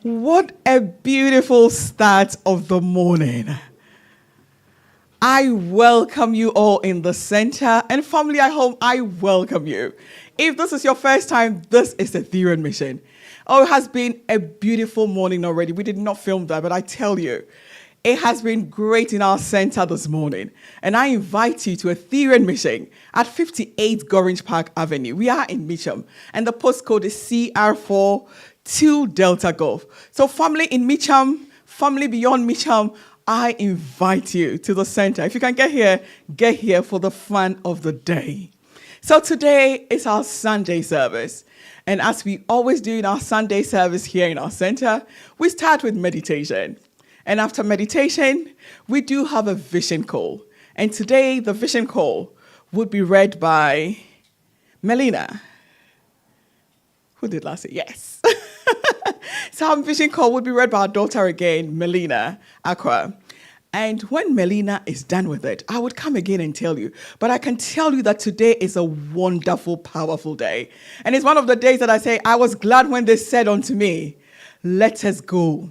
What a beautiful start of the morning. I welcome you all in the center, and family at home, I welcome you. If this is your first time, this is the Etherean mission. Oh, it has been a beautiful morning already. We did not film that, but I tell you, it has been great in our center this morning. And I invite you to a Etherean mission at 58 Gorange Park Avenue. We are in Mitcham, and the postcode is CR4 2 Delta Golf. So family in Mitcham, family beyond Mitcham, I invite you to the center. If you can get here for the fun of the day. So today is our Sunday service. And as we always do in our Sunday service here in our center, we start with meditation. And after meditation, we do have a vision call. And today, the vision call would be read by Melina. Who did last year? Yes. So our vision call would be read by our daughter again, Melina ACquah. And when Melina is done with it, I would come again and tell you. But I can tell you that today is a wonderful, powerful day. And it's one of the days that I say, I was glad when they said unto me, let us go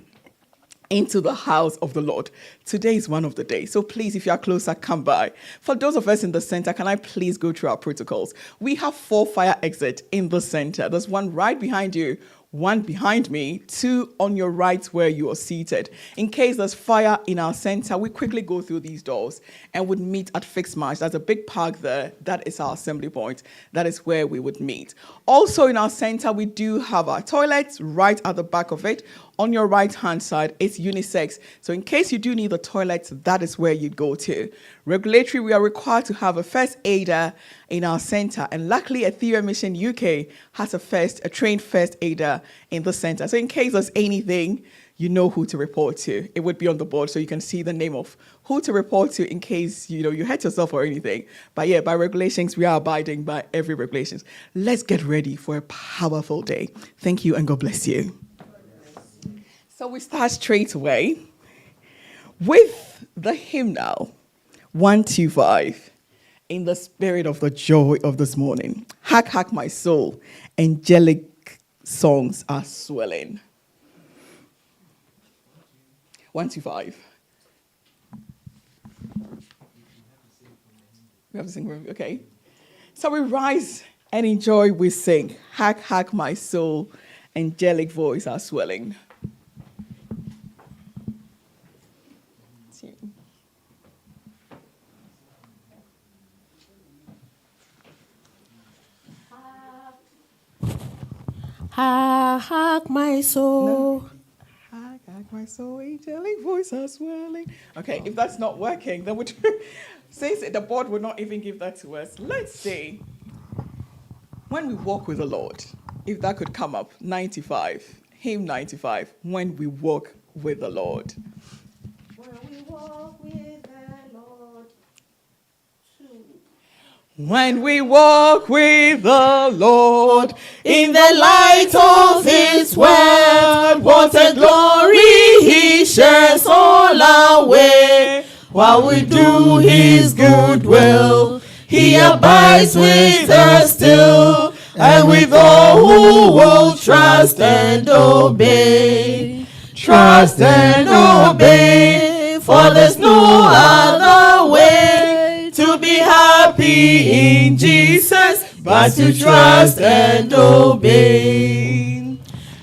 into the house of the Lord. Today is one of the days. So please, if you are closer, come by. For those of us in the center, can I please go through our protocols? We have 4 fire exits in the center. There's one right behind you, 1 behind me, 2 on your right where you are seated. In case there's fire in our center, we quickly go through these doors and would meet at Fixed March. There's a big park there. That is our assembly point. That is where we would meet. Also in our center, we do have our toilets right at the back of it. On your right-hand side, it's unisex. So in case you do need the toilet, that is where you go to. Regulatory, we are required to have a first aider in our center. And luckily, Ethereum Mission UK has a trained first aider in the center. So in case there's anything, you know who to report to. It would be on the board so you can see the name of who to report to in case you hurt yourself or anything. But yeah, by regulations, we are abiding by every regulations. Let's get ready for a powerful day. Thank you and God bless you. So we start straight away with the hymnal 125 in the spirit of the joy of this morning. Hark, hark, my soul, angelic songs are swelling. 125. We have to sing, okay. So we rise and enjoy, we sing. Hark, hark, my soul, angelic voice are swelling. Hark, hark, my soul. No. Hark, hark, my soul, angelic voice are swelling. Okay, if that's not working, then since the board would not even give that to us, let's say, when we walk with the Lord, if that could come up, 95, hymn 95, when we walk with the Lord. When we walk with the Lord. When we walk with the Lord In the light of His word, what a glory He shares all our way. While we do His good will, He abides with us still, and with all who will trust and obey. Trust and obey, for there's no other way to be happy in Jesus, but to trust and obey.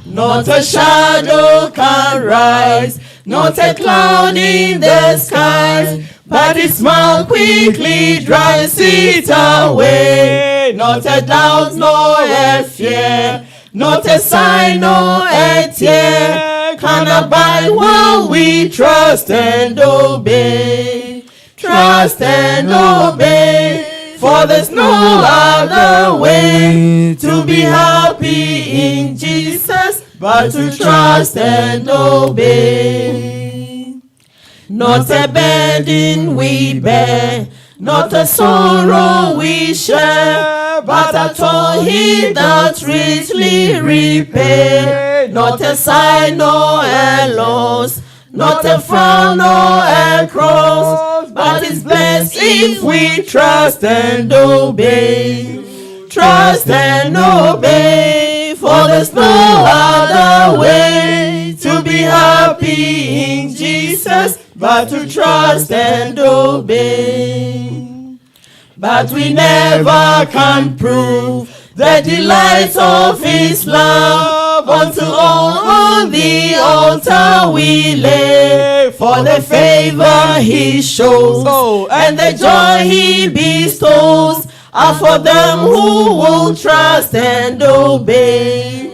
Not a shadow can rise, not a cloud in the skies, but His smile quickly drives it away. Not a doubt, nor a fear, not a sign, nor a tear can abide while we trust and obey. Trust and obey, for there's no other way to be happy in Jesus, but to trust and obey. Not a burden we bear, not a sorrow we share, but at all He that richly repay. Not a sign nor a loss, not a frown nor a cross, but it's blessed if we trust and obey. Trust and obey, for there's no other way to be happy in Jesus, but to trust and obey. But we never can prove the delight of his love until on the altar we lay, for the favor he shows and the joy he bestows are for them who will trust and obey.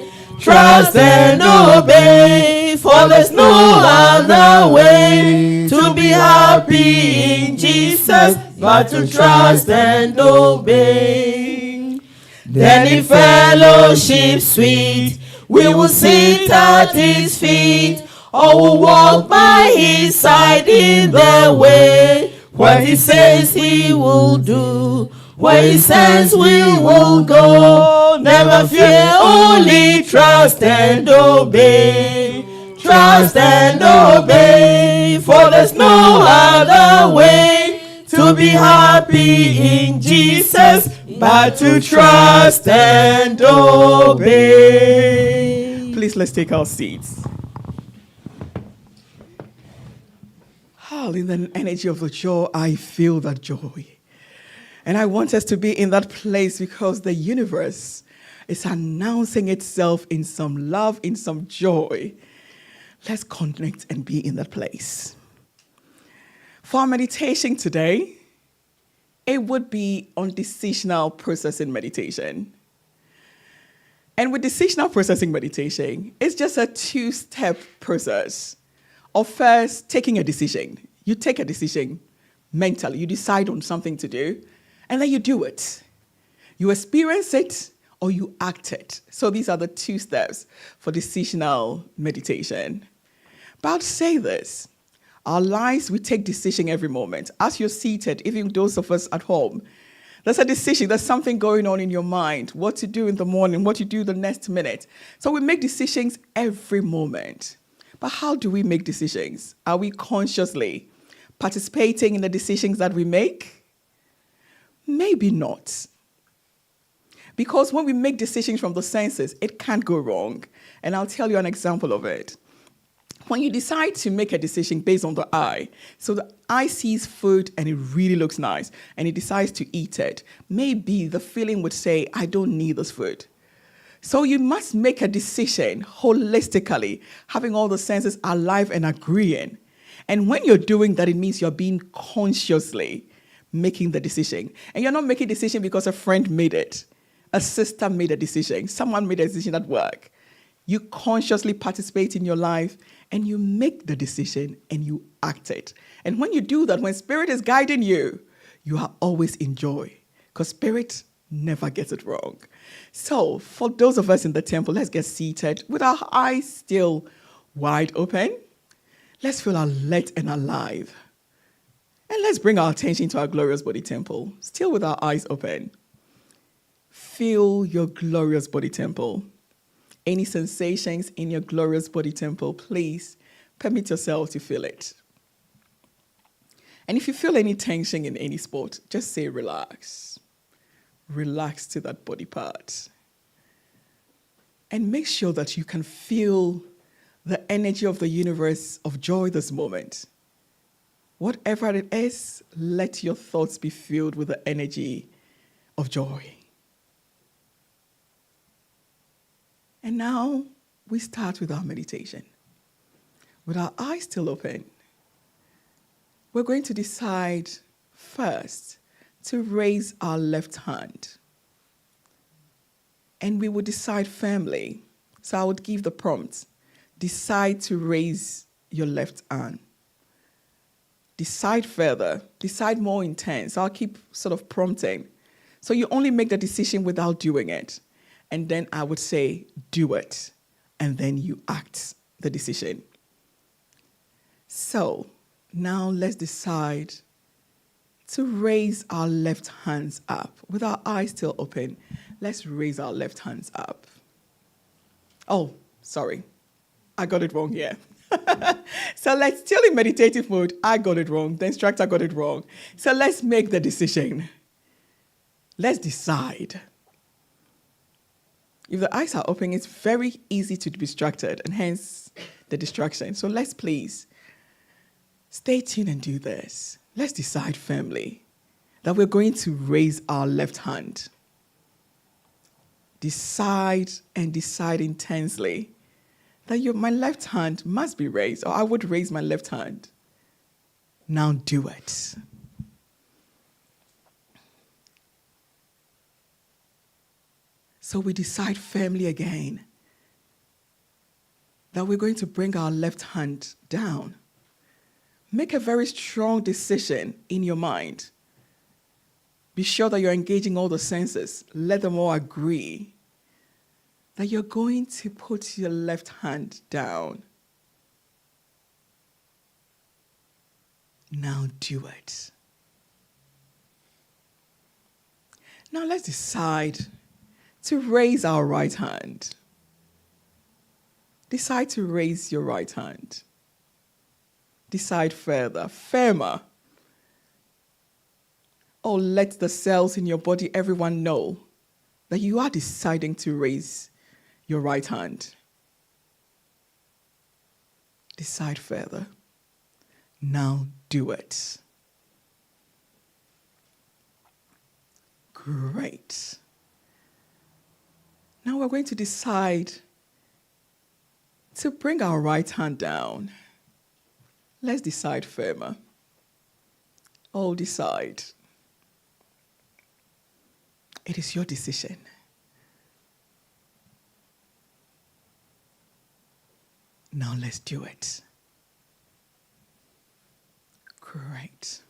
Trust and obey, for there's no other way to be happy in Jesus but to trust and obey. Then in fellowship sweet, we will sit at his feet, or will walk by his side in the way. What he says he will do, where he says we will go. Never fear, only trust and obey. Trust and obey, for there's no other way to be happy in Jesus but to trust and obey. Please, let's take our seats. In the energy of the joy, I feel that joy. And I want us to be in that place because the universe is announcing itself in some love, in some joy. Let's connect and be in that place. For our meditation today, it would be on decisional processing meditation. And with decisional processing meditation, it's just a two-step process of first taking a decision. You take a decision mentally. You decide on something to do, and then you do it. You experience it or you act it. So these are the two steps for decisional meditation. But I'll say this. Our lives, we take decision every moment. As you're seated, even those of us at home, there's a decision. There's something going on in your mind. What to do in the morning, what to do the next minute. So we make decisions every moment. But how do we make decisions? Are we consciously participating in the decisions that we make? Maybe not. Because when we make decisions from the senses, it can't go wrong. And I'll tell you an example of it. When you decide to make a decision based on the eye, so the eye sees food and it really looks nice, and it decides to eat it, maybe the feeling would say, I don't need this food. So you must make a decision holistically, having all the senses alive and agreeing. And when you're doing that, it means you're being consciously making the decision. And you're not making a decision because a friend made it. A sister made a decision. Someone made a decision at work. You consciously participate in your life and you make the decision and you act it. And when you do that, when Spirit is guiding you, you are always in joy because Spirit never gets it wrong. So for those of us in the temple, let's get seated with our eyes still wide open. Let's feel alert and alive. And let's bring our attention to our glorious body temple, still with our eyes open. Feel your glorious body temple. Any sensations in your glorious body temple, please permit yourself to feel it. And if you feel any tension in any spot, just say relax. Relax to that body part. And make sure that you can feel the energy of the universe of joy this moment. Whatever it is, let your thoughts be filled with the energy of joy. And now we start with our meditation. With our eyes still open, we're going to decide first to raise our left hand. And we will decide firmly. So I would give the prompt. Decide to raise your left hand. Decide further. Decide more intense. I'll keep sort of prompting. So you only make the decision without doing it. And then I would say, do it. And then you act the decision. So now let's decide to raise our left hands up. With our eyes still open, let's raise our left hands up. Oh, sorry. I got it wrong here. So let's still in meditative mode. I got it wrong. The instructor got it wrong. So let's make the decision. Let's decide. If the eyes are open, it's very easy to be distracted, and hence the distraction. So let's please stay tuned and do this. Let's decide firmly that we're going to raise our left hand. Decide and decide intensely that my left hand must be raised, or I would raise my left hand. Now do it. So we decide firmly again that we're going to bring our left hand down. Make a very strong decision in your mind. Be sure that you're engaging all the senses. Let them all agree that you're going to put your left hand down. Now do it. Now let's decide to raise our right hand. Decide to raise your right hand. Decide further, firmer. Oh, let the cells in your body, everyone know that you are deciding to raise your right hand. Decide further. Now do it. Great. Now we're going to decide to bring our right hand down. Let's decide firmer. Oh, decide. It is your decision. Now let's do it. Great.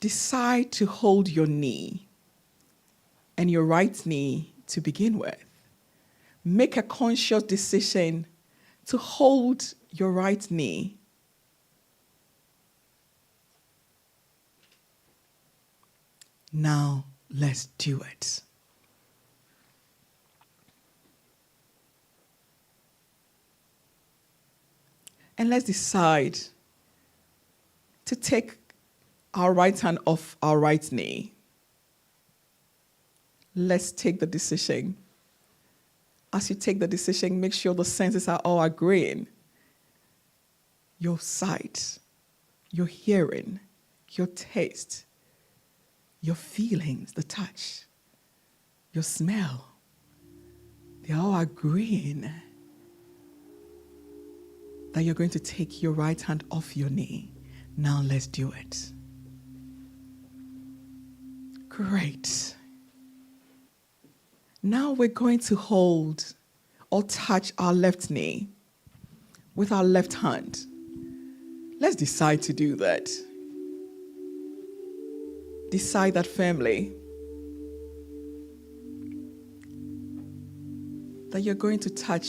Decide to hold your knee and your right knee to begin with. Make a conscious decision to hold your right knee. Now let's do it. And let's decide to take our right hand off our right knee. Let's take the decision. As you take the decision, make sure the senses are all agreeing. Your sight, your hearing, your taste, your feelings, the touch, your smell, they're all agreeing that you're going to take your right hand off your knee. Now let's do it. Great. Now we're going to hold or touch our left knee with our left hand. Let's decide to do that. Decide that firmly. That you're going to touch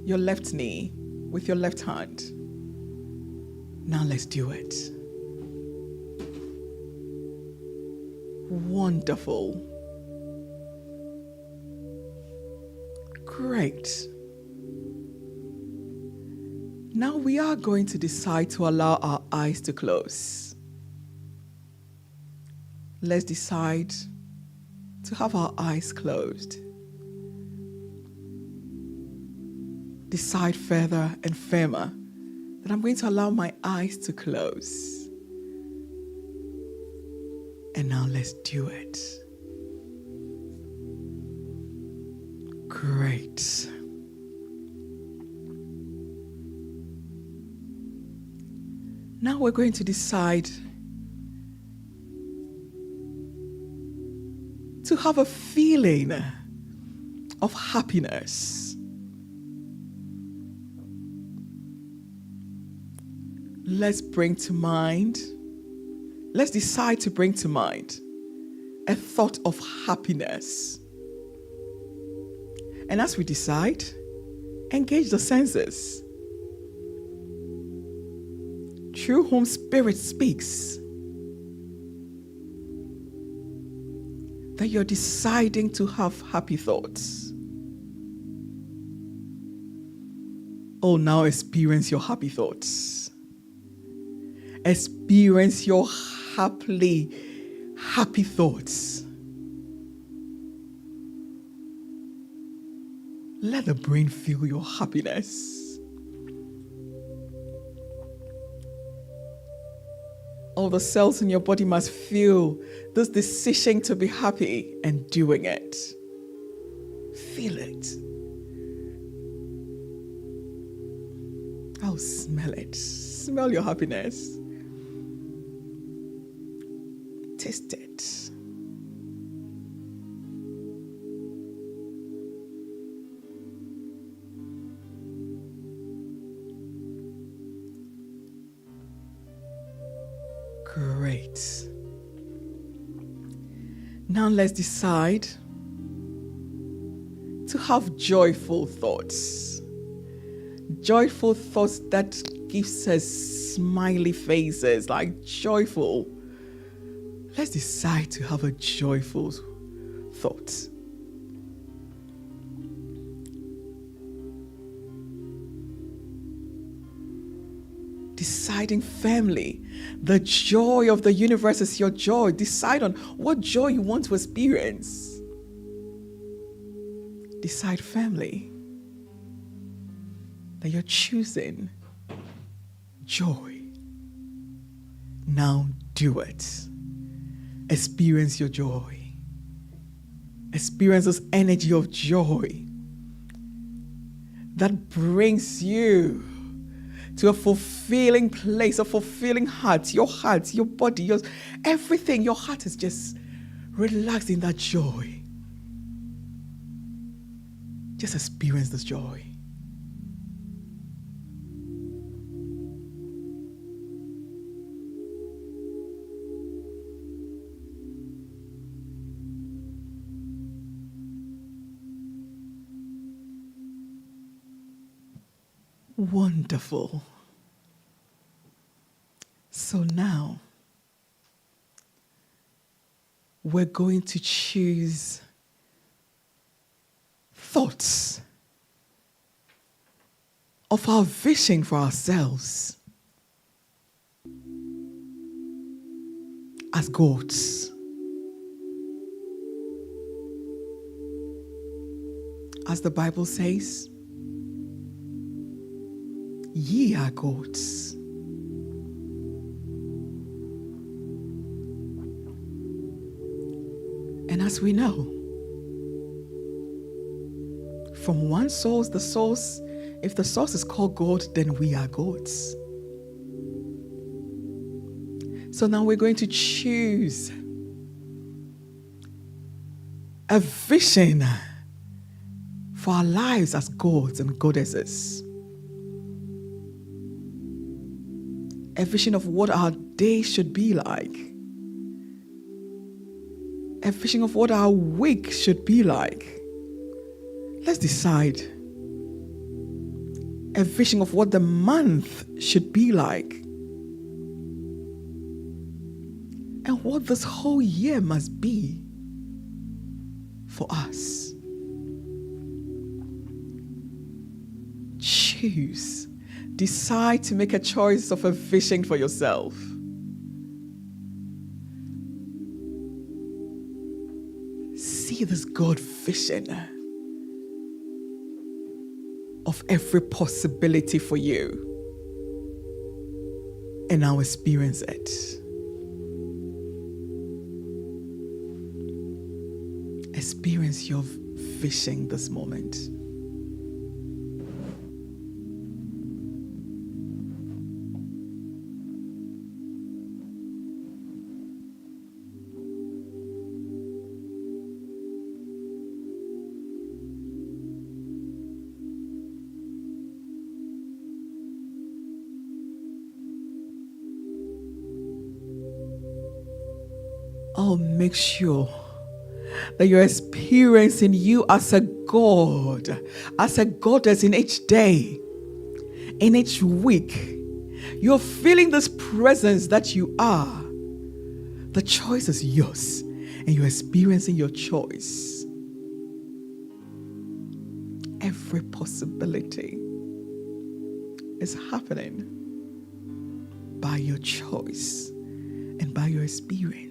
your left knee with your left hand. Now let's do it. Wonderful. Great. Now we are going to decide to allow our eyes to close. Let's decide to have our eyes closed. Decide further and firmer that I'm going to allow my eyes to close. And now let's do it. Great. Now we're going to decide to have a feeling of happiness. Let's decide to bring to mind a thought of happiness. And as we decide, engage the senses, through whom spirit speaks, that you're deciding to have happy thoughts. Oh, now experience your happy thoughts. Experience your happy thoughts. Let the brain feel your happiness. All the cells in your body must feel this decision to be happy and doing it. Feel it. Oh, smell it. Smell your happiness. Taste it. Great. Now let's decide to have joyful thoughts. Joyful thoughts that gives us smiley faces, like joyful. Let's decide to have a joyful thought. Deciding firmly, the joy of the universe is your joy. Decide on what joy you want to experience. Decide firmly that you're choosing joy. Now do it. Experience your joy. Experience this energy of joy that brings you to a fulfilling place, a fulfilling heart, your body, everything. Your heart is just relaxed in that joy. Just experience this joy. Wonderful. So now, we're going to choose thoughts of our vision for ourselves as gods. As the Bible says, ye are gods. And as we know, from one source, if the source is called God, then we are gods. So now we're going to choose a vision for our lives as gods and goddesses. A vision of what our day should be like. A vision of what our week should be like. Let's decide. A vision of what the month should be like. And what this whole year must be for us. Choose. Decide to make a choice of a vision for yourself. See this God vision of every possibility for you. And now experience it. Experience your vision this moment. Oh, make sure that you're experiencing you as a God, as a goddess in each day, in each week. You're feeling this presence that you are. The choice is yours, and you're experiencing your choice. Every possibility is happening by your choice and by your experience.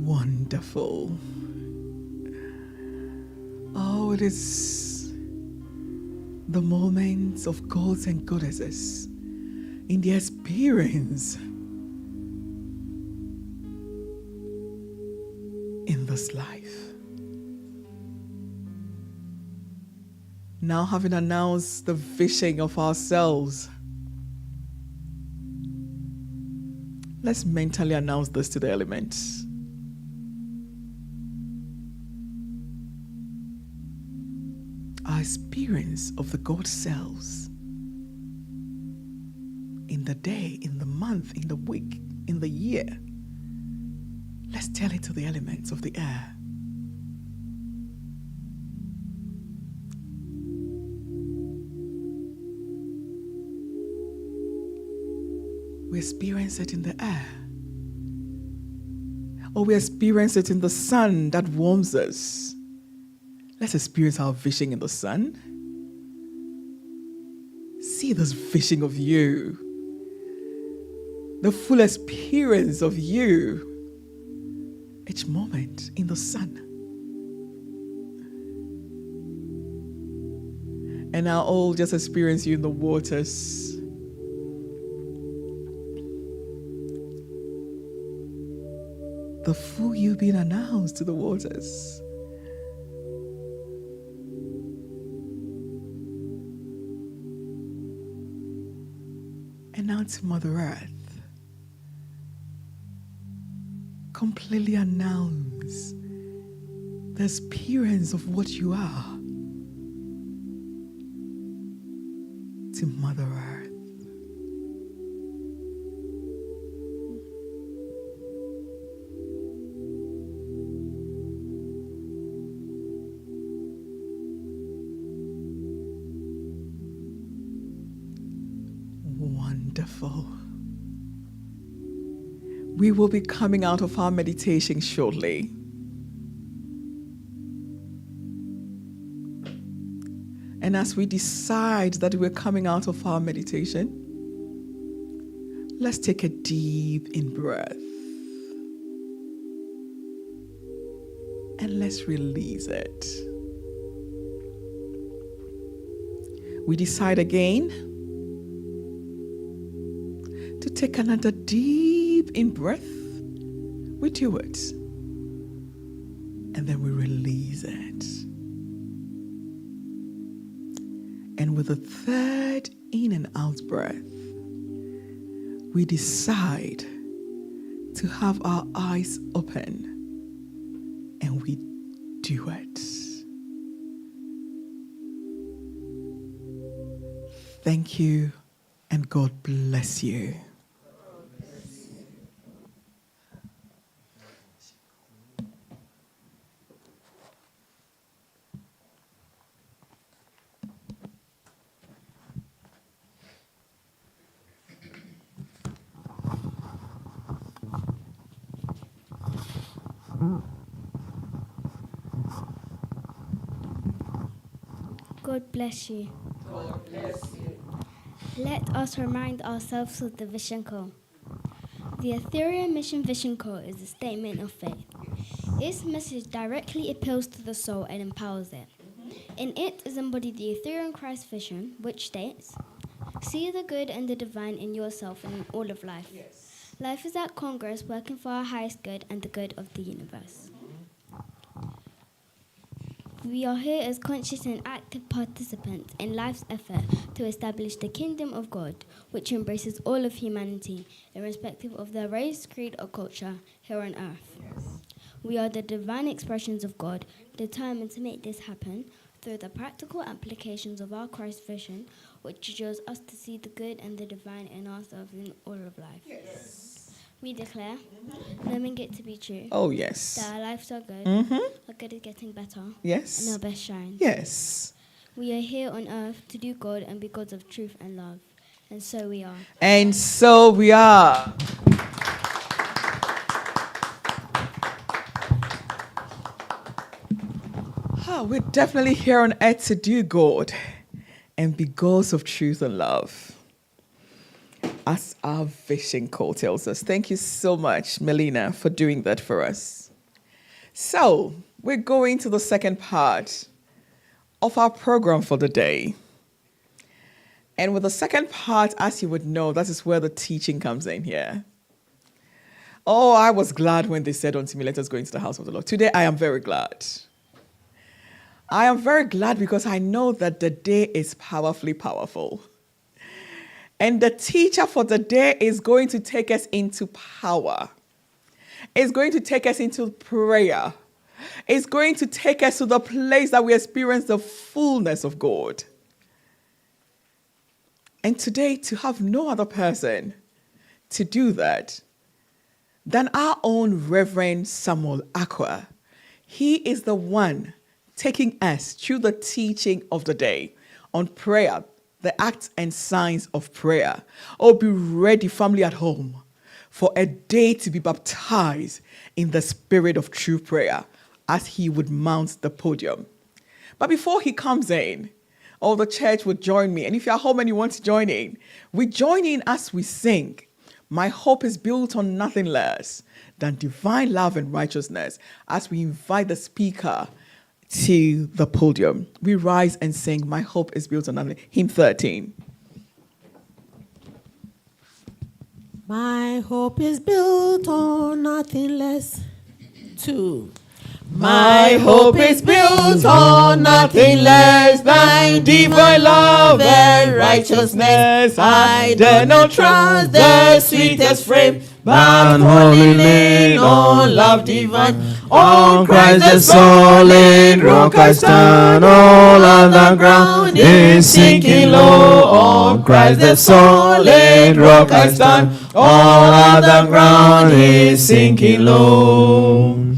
Wonderful. Oh, it is the moments of gods and goddesses in the experience in this life. Now, having announced the vision of ourselves, let's mentally announce this to the elements. Our experience of the God selves in the day, in the month, in the week, in the year. Let's tell it to the elements of the air. We experience it in the air. Or we experience it in the sun that warms us. Let's experience our vision in the sun. See this vision of you. The full experience of you. Each moment in the sun. And now all just experience you in the waters. The full you being announced to the waters. And now to Mother Earth. Completely announce the experience of what you are to Mother Earth. Wonderful. We will be coming out of our meditation shortly. And as we decide that we're coming out of our meditation, let's take a deep in-breath. And let's release it. We decide again to take another deep in-breath. We do it. And then we release it. And with the third in and out breath, we decide to have our eyes open. And we do it. Thank you, and God bless you. God bless you. God bless you. Let us remind ourselves of the Vision Call. The Ethereum Mission Vision Call is a statement of faith. Its message directly appeals to the soul and empowers it. In it is embodied the Ethereum Christ vision, which states, see the good and the divine in yourself and in all of life. Yes. Life is at Congress working for our highest good and the good of the universe. We are here as conscious and active participants in life's effort to establish the kingdom of God, which embraces all of humanity, irrespective of their race, creed, or culture here on earth. Yes. We are the divine expressions of God, determined to make this happen through the practical applications of our Christ vision, which draws us to see the good and the divine in ourselves and in all of life. Yes. We declare, knowing it to be true, Oh, yes. that our lives are good, our good is getting better, and Yes. our best shines. Yes. We are here on earth to do God and be gods of truth and love. And so we are. And so we are. We're definitely here on earth to do God and be gods of truth and love, as our vision call tells us. Thank you so much, Melina, for doing that for us. So, we're going to the second part of our program for the day. And with the second part, as you would know, that is where the teaching comes in here. Oh, I was glad when they said unto me, let us go into the house of the Lord. Today, I am very glad. I am very glad because I know that the day is powerfully powerful. And the teacher for the day is going to take us into power. It's going to take us into prayer. It's going to take us to the place that we experience the fullness of God. And today, to have no other person to do that than our own Reverend Samuel ACquah. He is the one taking us through the teaching of the day on prayer, the acts and signs of prayer. Oh, be ready, family at home, for a day to be baptized in the spirit of true prayer as he would mount the podium. But before he comes in, all the church would join me. And if you're at home and you want to join in, we join in as we sing. My hope is built on nothing less than divine love and righteousness. As we invite the speaker to the podium, we rise and sing, My hope is built on nothing. Hymn 13. My hope is built on nothing less. 2. My hope is built on nothing less than divine love and righteousness. I dare not trust the sweetest frame, but wholly lean on love divine. On Christ the solid rock I stand, all other ground is sinking low. On Christ the solid rock I stand, all other ground is sinking low.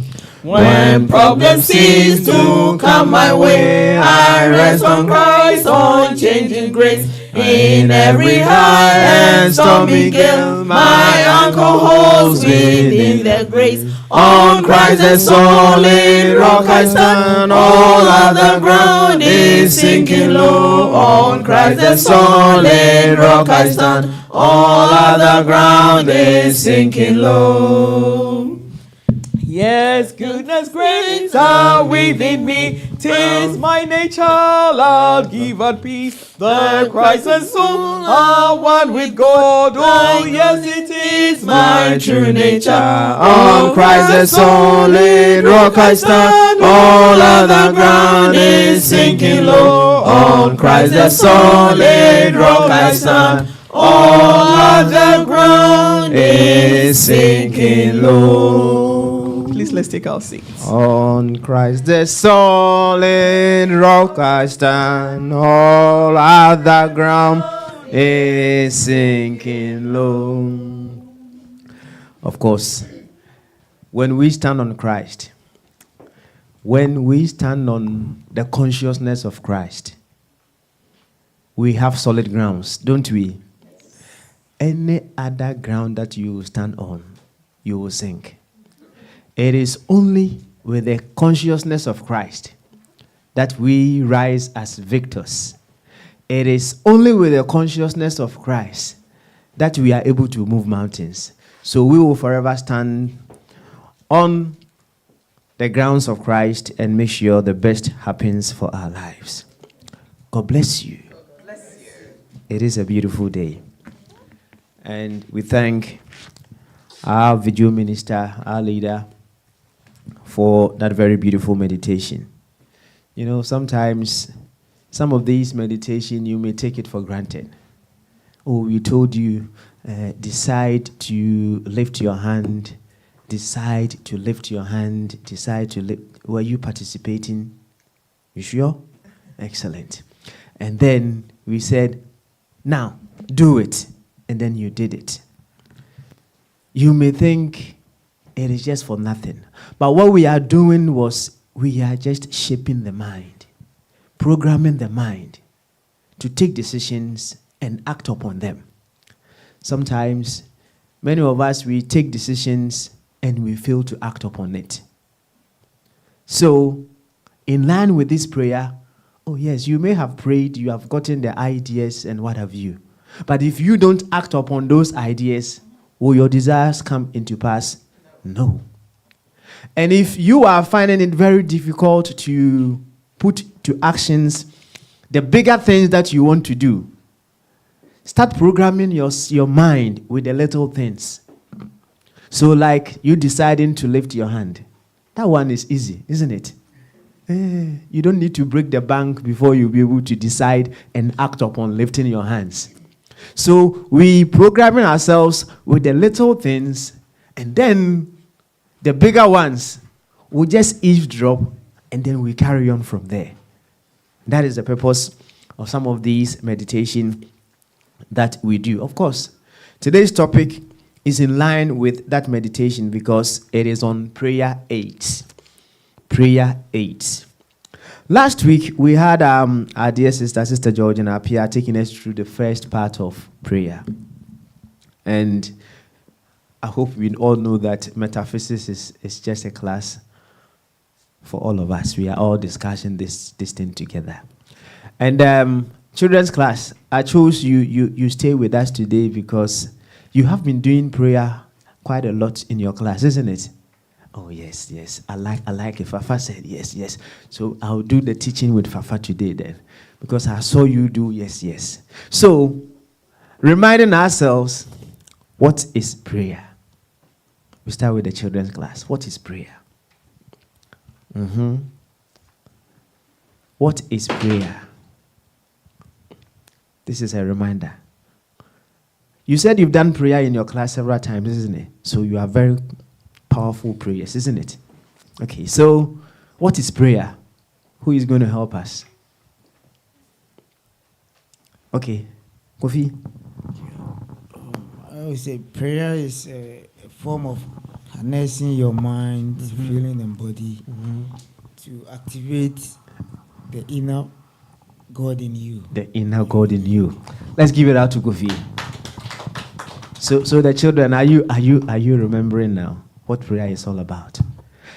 When problems cease to come my way, I rest on Christ's unchanging grace. In every high and stormy gale, my anchor holds within the grace. On Christ the solid rock I stand, all other ground is sinking low. On Christ the solid rock I stand, all other ground is sinking low. Yes, goodness, grace are within me. 'Tis my nature, I'll give at peace. The Christ and soul are one with God. Oh, yes, it is my true nature. On Christ the solid rock I stand, all other ground is sinking low. On Christ the solid rock I stand, all other ground is sinking low. Please, let's take our seats. On Christ the solid rock I stand, all other ground is sinking low. Of course, when we stand on Christ, when we stand on the consciousness of Christ, we have solid grounds, don't we? Any other ground that you stand on, you will sink. It is only with the consciousness of Christ that we rise as victors. It is only with the consciousness of Christ that we are able to move mountains. So we will forever stand on the grounds of Christ and make sure the best happens for our lives. God bless you. God bless you. It is a beautiful day. And we thank our video minister, our leader, for that very beautiful meditation. You know, sometimes some of these meditation, you may take it for granted. Oh, we told you, decide to lift your hand, decide to lift your hand, decide to lift. Were you participating? You sure? Excellent. And then we said, now, do it. And then you did it. You may think it is just for nothing. But what we are doing was we are just shaping the mind, programming the mind to take decisions and act upon them. Sometimes, many of us, we take decisions and we fail to act upon it. So, in line with this prayer, oh yes, you may have prayed, you have gotten the ideas and what have you. But if you don't act upon those ideas, will your desires come into pass? No. And if you are finding it very difficult to put to actions the bigger things that you want to do, start programming your mind with the little things. So like you deciding to lift your hand. That one is easy, isn't it? You don't need to break the bank before you'll be able to decide and act upon lifting your hands. So we programming ourselves with the little things, and then the bigger ones will just eavesdrop, and then we carry on from there. That is the purpose of some of these meditation that we do. Of course, today's topic is in line with that meditation because it is on prayer 8. Prayer 8. Last week, we had our dear Sister George and Apia taking us through the first part of prayer. And I hope we all know that metaphysics is just a class for all of us. We are all discussing this thing together. And children's class, I chose you stay with us today because you have been doing prayer quite a lot in your class, isn't it? Oh, yes. I like it. Fafa said yes. So I'll do the teaching with Fafa today then. Because I saw you do yes. So, reminding ourselves, what is prayer? We start with the children's class. What is prayer? What is prayer? This is a reminder. You said you've done prayer in your class several times, isn't it? So you are very powerful prayers, isn't it? Okay, so what is prayer? Who is going to help us? Okay, Kofi. I would say prayer is a form of harnessing your mind, feeling, and body to activate the inner God in you. The inner God in you. Let's give it out to Kofi. So the children, are you remembering now what prayer is all about?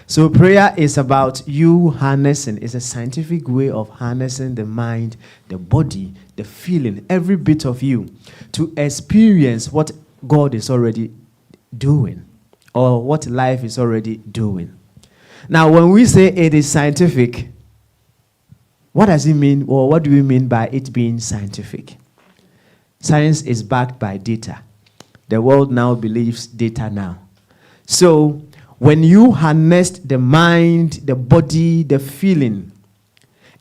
So prayer is about you harnessing. It's a scientific way of harnessing the mind, the body, the feeling, every bit of you to experience what God is already doing or what life is already doing. Now, when we say it is scientific, what does it mean, or what do we mean by it being scientific? Science is backed by data. The world now believes data now. So, when you harness the mind, the body, the feeling,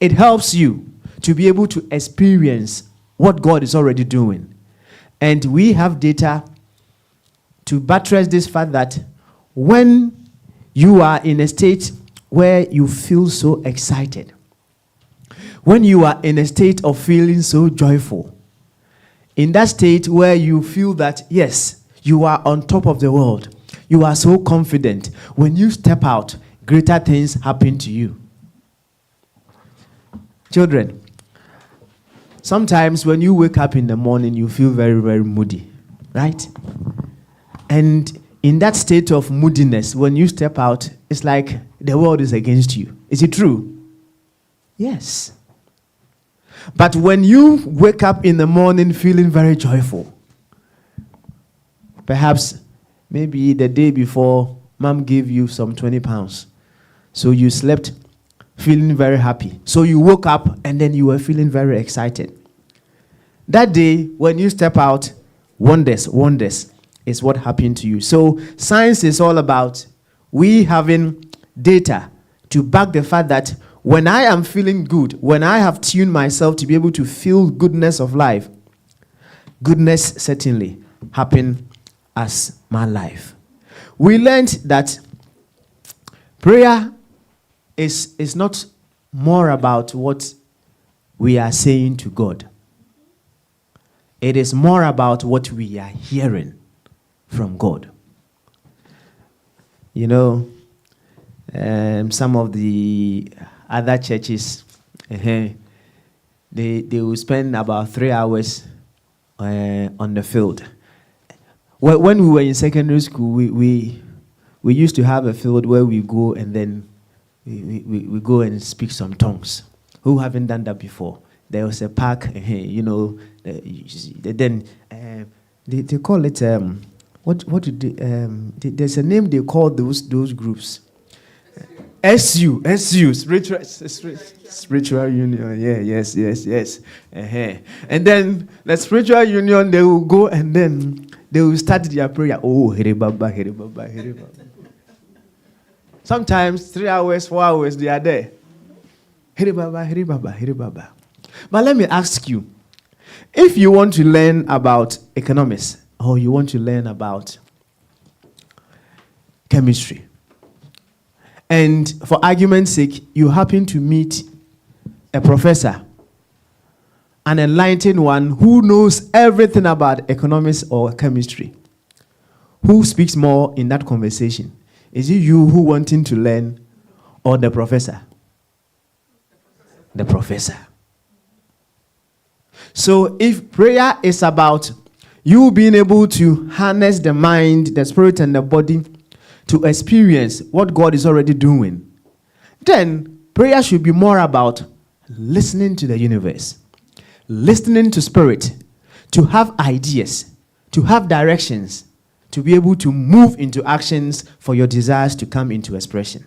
it helps you to be able to experience what God is already doing. And we have data to buttress this fact that when you are in a state where you feel so excited, when you are in a state of feeling so joyful, in that state where you feel that, yes, you are on top of the world, you are so confident, when you step out, greater things happen to you. Children, sometimes when you wake up in the morning, you feel very, very moody, right? And in that state of moodiness, when you step out, it's like the world is against you. Is it true? Yes. But when you wake up in the morning feeling very joyful, perhaps maybe the day before, mom gave you some 20 pounds. So you slept feeling very happy. So you woke up and then you were feeling very excited. That day, when you step out, wonders is what happened to you. So science is all about we having data to back the fact that when I am feeling good, when I have tuned myself to be able to feel goodness of life, goodness certainly happen as my life. We learned that prayer is not more about what we are saying to God. It is more about what we are hearing from God. You know, some of the other churches, they will spend about 3 hours on the field. When we were in secondary school, we used to have a field where we go and then we go and speak some tongues. Who haven't done that before? There was a park, you know. Then they call it what do they, there's a name they call those groups. spiritual union. Yeah, yes. And then the spiritual union, they will go and then they will start their prayer. Oh, Here Baba. Sometimes 3 hours, 4 hours, they are there. Here Baba. But let me ask you, if you want to learn about economics or you want to learn about chemistry, and for argument's sake, you happen to meet a professor, an enlightened one who knows everything about economics or chemistry, who speaks more in that conversation? Is it you who wanting to learn or the professor? The professor. So if prayer is about you being able to harness the mind, the spirit, and the body to experience what God is already doing, then prayer should be more about listening to the universe, listening to spirit, to have ideas, to have directions, to be able to move into actions for your desires to come into expression.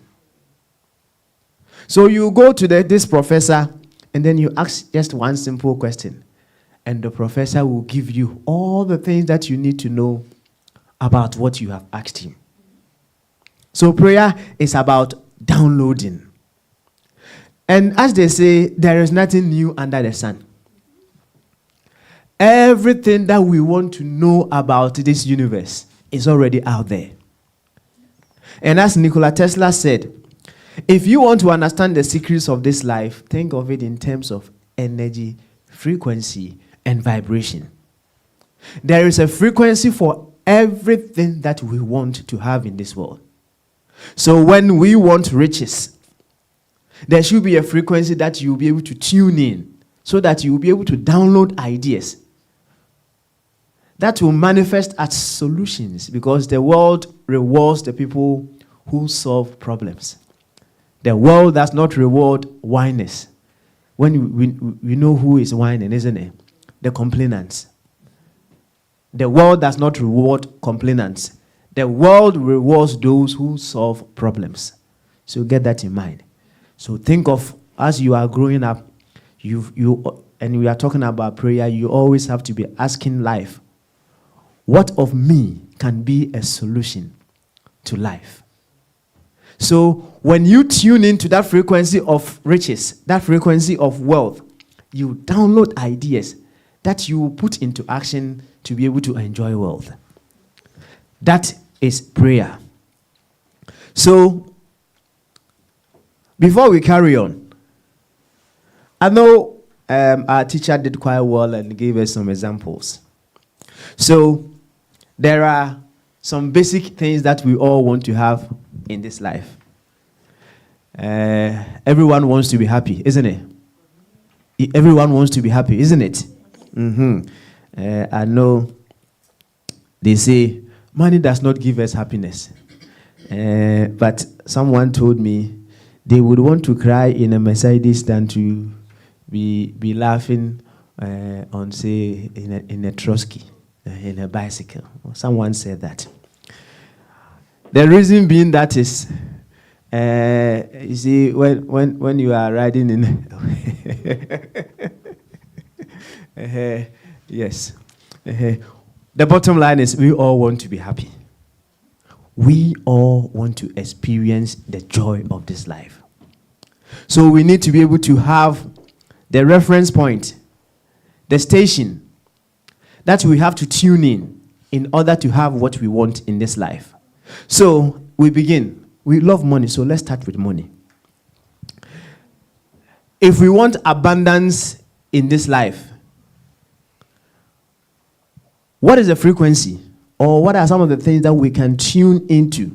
So you go to this professor and then you ask just one simple question, and the professor will give you all the things that you need to know about what you have asked him. So prayer is about downloading. And as they say, there is nothing new under the sun. Everything that we want to know about this universe is already out there. And as Nikola Tesla said, if you want to understand the secrets of this life, think of it in terms of energy, frequency, and vibration. There is a frequency for everything that we want to have in this world. So when we want riches, there should be a frequency that you'll be able to tune in so that you'll be able to download ideas that will manifest as solutions, because the world rewards the people who solve problems. The world does not reward whiners. When we know who is whining, isn't it? The complainants. The world does not reward complainants. The world rewards those who solve problems. So get that in mind. So think of, as you are growing up, and we are talking about prayer, you always have to be asking life, what of me can be a solution to life? So when you tune into that frequency of riches, that frequency of wealth, you download ideas that you will put into action to be able to enjoy wealth. That is prayer. So before we carry on, I know our teacher did quite well and gave us some examples. So there are some basic things that we all want to have in this life. Everyone wants to be happy, isn't it? Everyone wants to be happy, isn't it? I know they say money does not give us happiness. But someone told me they would want to cry in a Mercedes than to be laughing on, say, in a Trotsky. In a bicycle. Someone said that. The reason being that is, you see, when you are riding in, yes, the bottom line is we all want to be happy. We all want to experience the joy of this life. So we need to be able to have the reference point, the station that we have to tune in order to have what we want in this life. So we begin. We love money, so let's start with money. If we want abundance in this life, what is the frequency? Or what are some of the things that we can tune into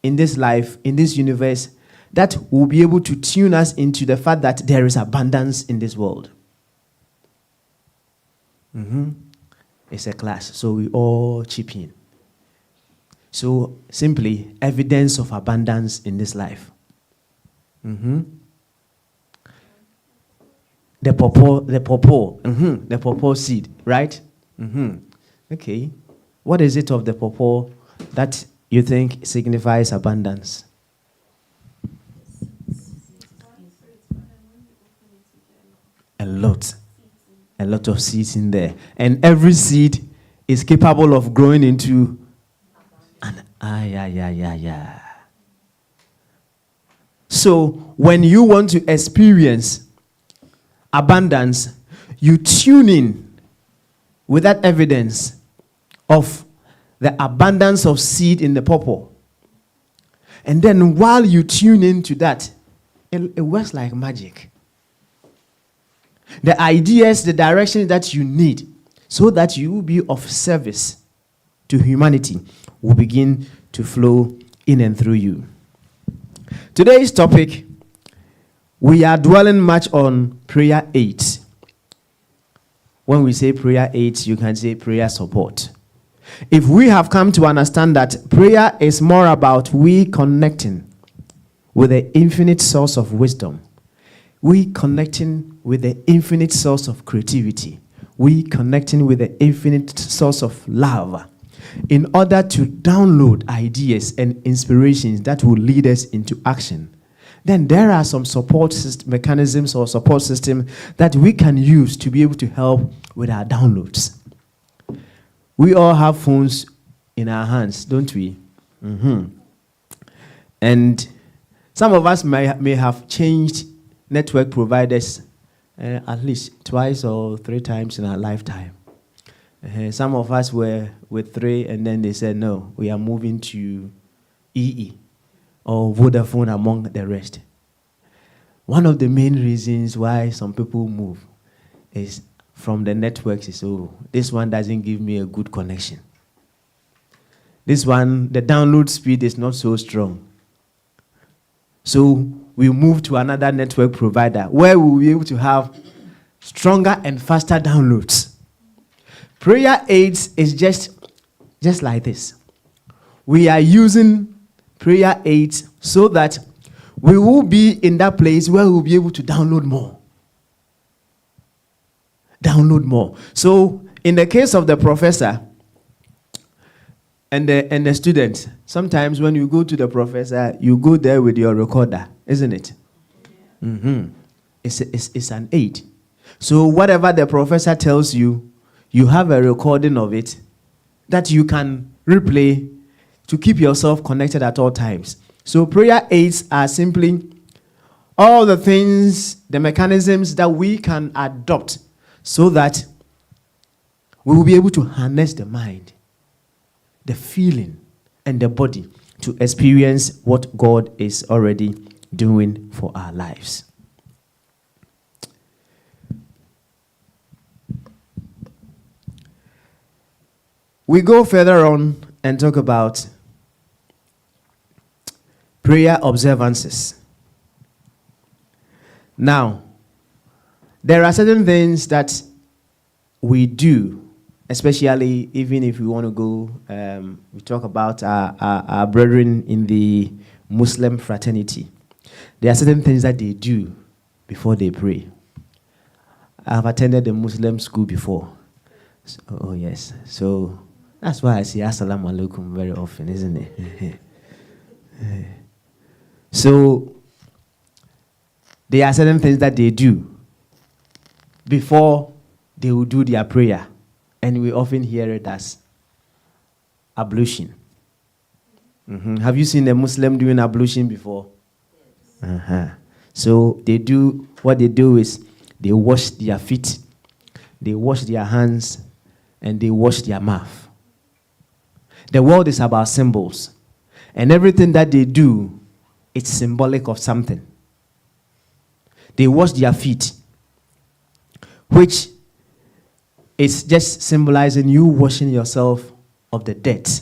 in this life, in this universe, that will be able to tune us into the fact that there is abundance in this world? It's a class, so we all chip in. So simply, evidence of abundance in this life. The pawpaw seed, right? Okay. What is it of the pawpaw that you think signifies abundance? a lot of seeds in there. And every seed is capable of growing into So when you want to experience abundance, you tune in with that evidence of the abundance of seed in the purple. And then while you tune into that, it works like magic. The ideas, the direction that you need so that you will be of service to humanity will begin to flow in and through you. Today's topic, we are dwelling much on prayer aids. When we say prayer aids, you can say prayer support. If we have come to understand that prayer is more about we connecting with the infinite source of wisdom, we connecting with the infinite source of creativity, we connecting with the infinite source of love, in order to download ideas and inspirations that will lead us into action, then there are some support mechanisms or support system that we can use to be able to help with our downloads. We all have phones in our hands, don't we? And some of us may have changed network providers at least twice or 3 times in our lifetime. Some of us were with 3, and then they said, no, we are moving to EE or Vodafone among the rest. One of the main reasons why some people move is from the networks is, oh, this one doesn't give me a good connection. This one, the download speed is not so strong. So we move to another network provider where we'll be able to have stronger and faster downloads. Prayer aids is just like this. We are using prayer aids so that we will be in that place where we'll be able to download more. Download more. So in the case of the professor and the student, sometimes when you go to the professor, you go there with your recorder, isn't it? It's an aid. So whatever the professor tells you, you have a recording of it that you can replay to keep yourself connected at all times. So prayer aids are simply all the things, the mechanisms that we can adopt so that we will be able to harness the mind, the feeling, and the body to experience what God is already doing for our lives. We go further on and talk about prayer observances. Now, there are certain things that we do, especially even if we want to go, we talk about our brethren in the Muslim fraternity. There are certain things that they do before they pray. I've attended a Muslim school before. Oh, yes. So that's why I say Assalamu alaikum very often, isn't it? So there are certain things that they do before they will do their prayer. And we often hear it as ablution. Have you seen a Muslim doing ablution before? So what they do is they wash their feet, they wash their hands, and they wash their mouth. The world is about symbols. And everything that they do, it's symbolic of something. They wash their feet, which is just symbolizing you washing yourself of the dirt,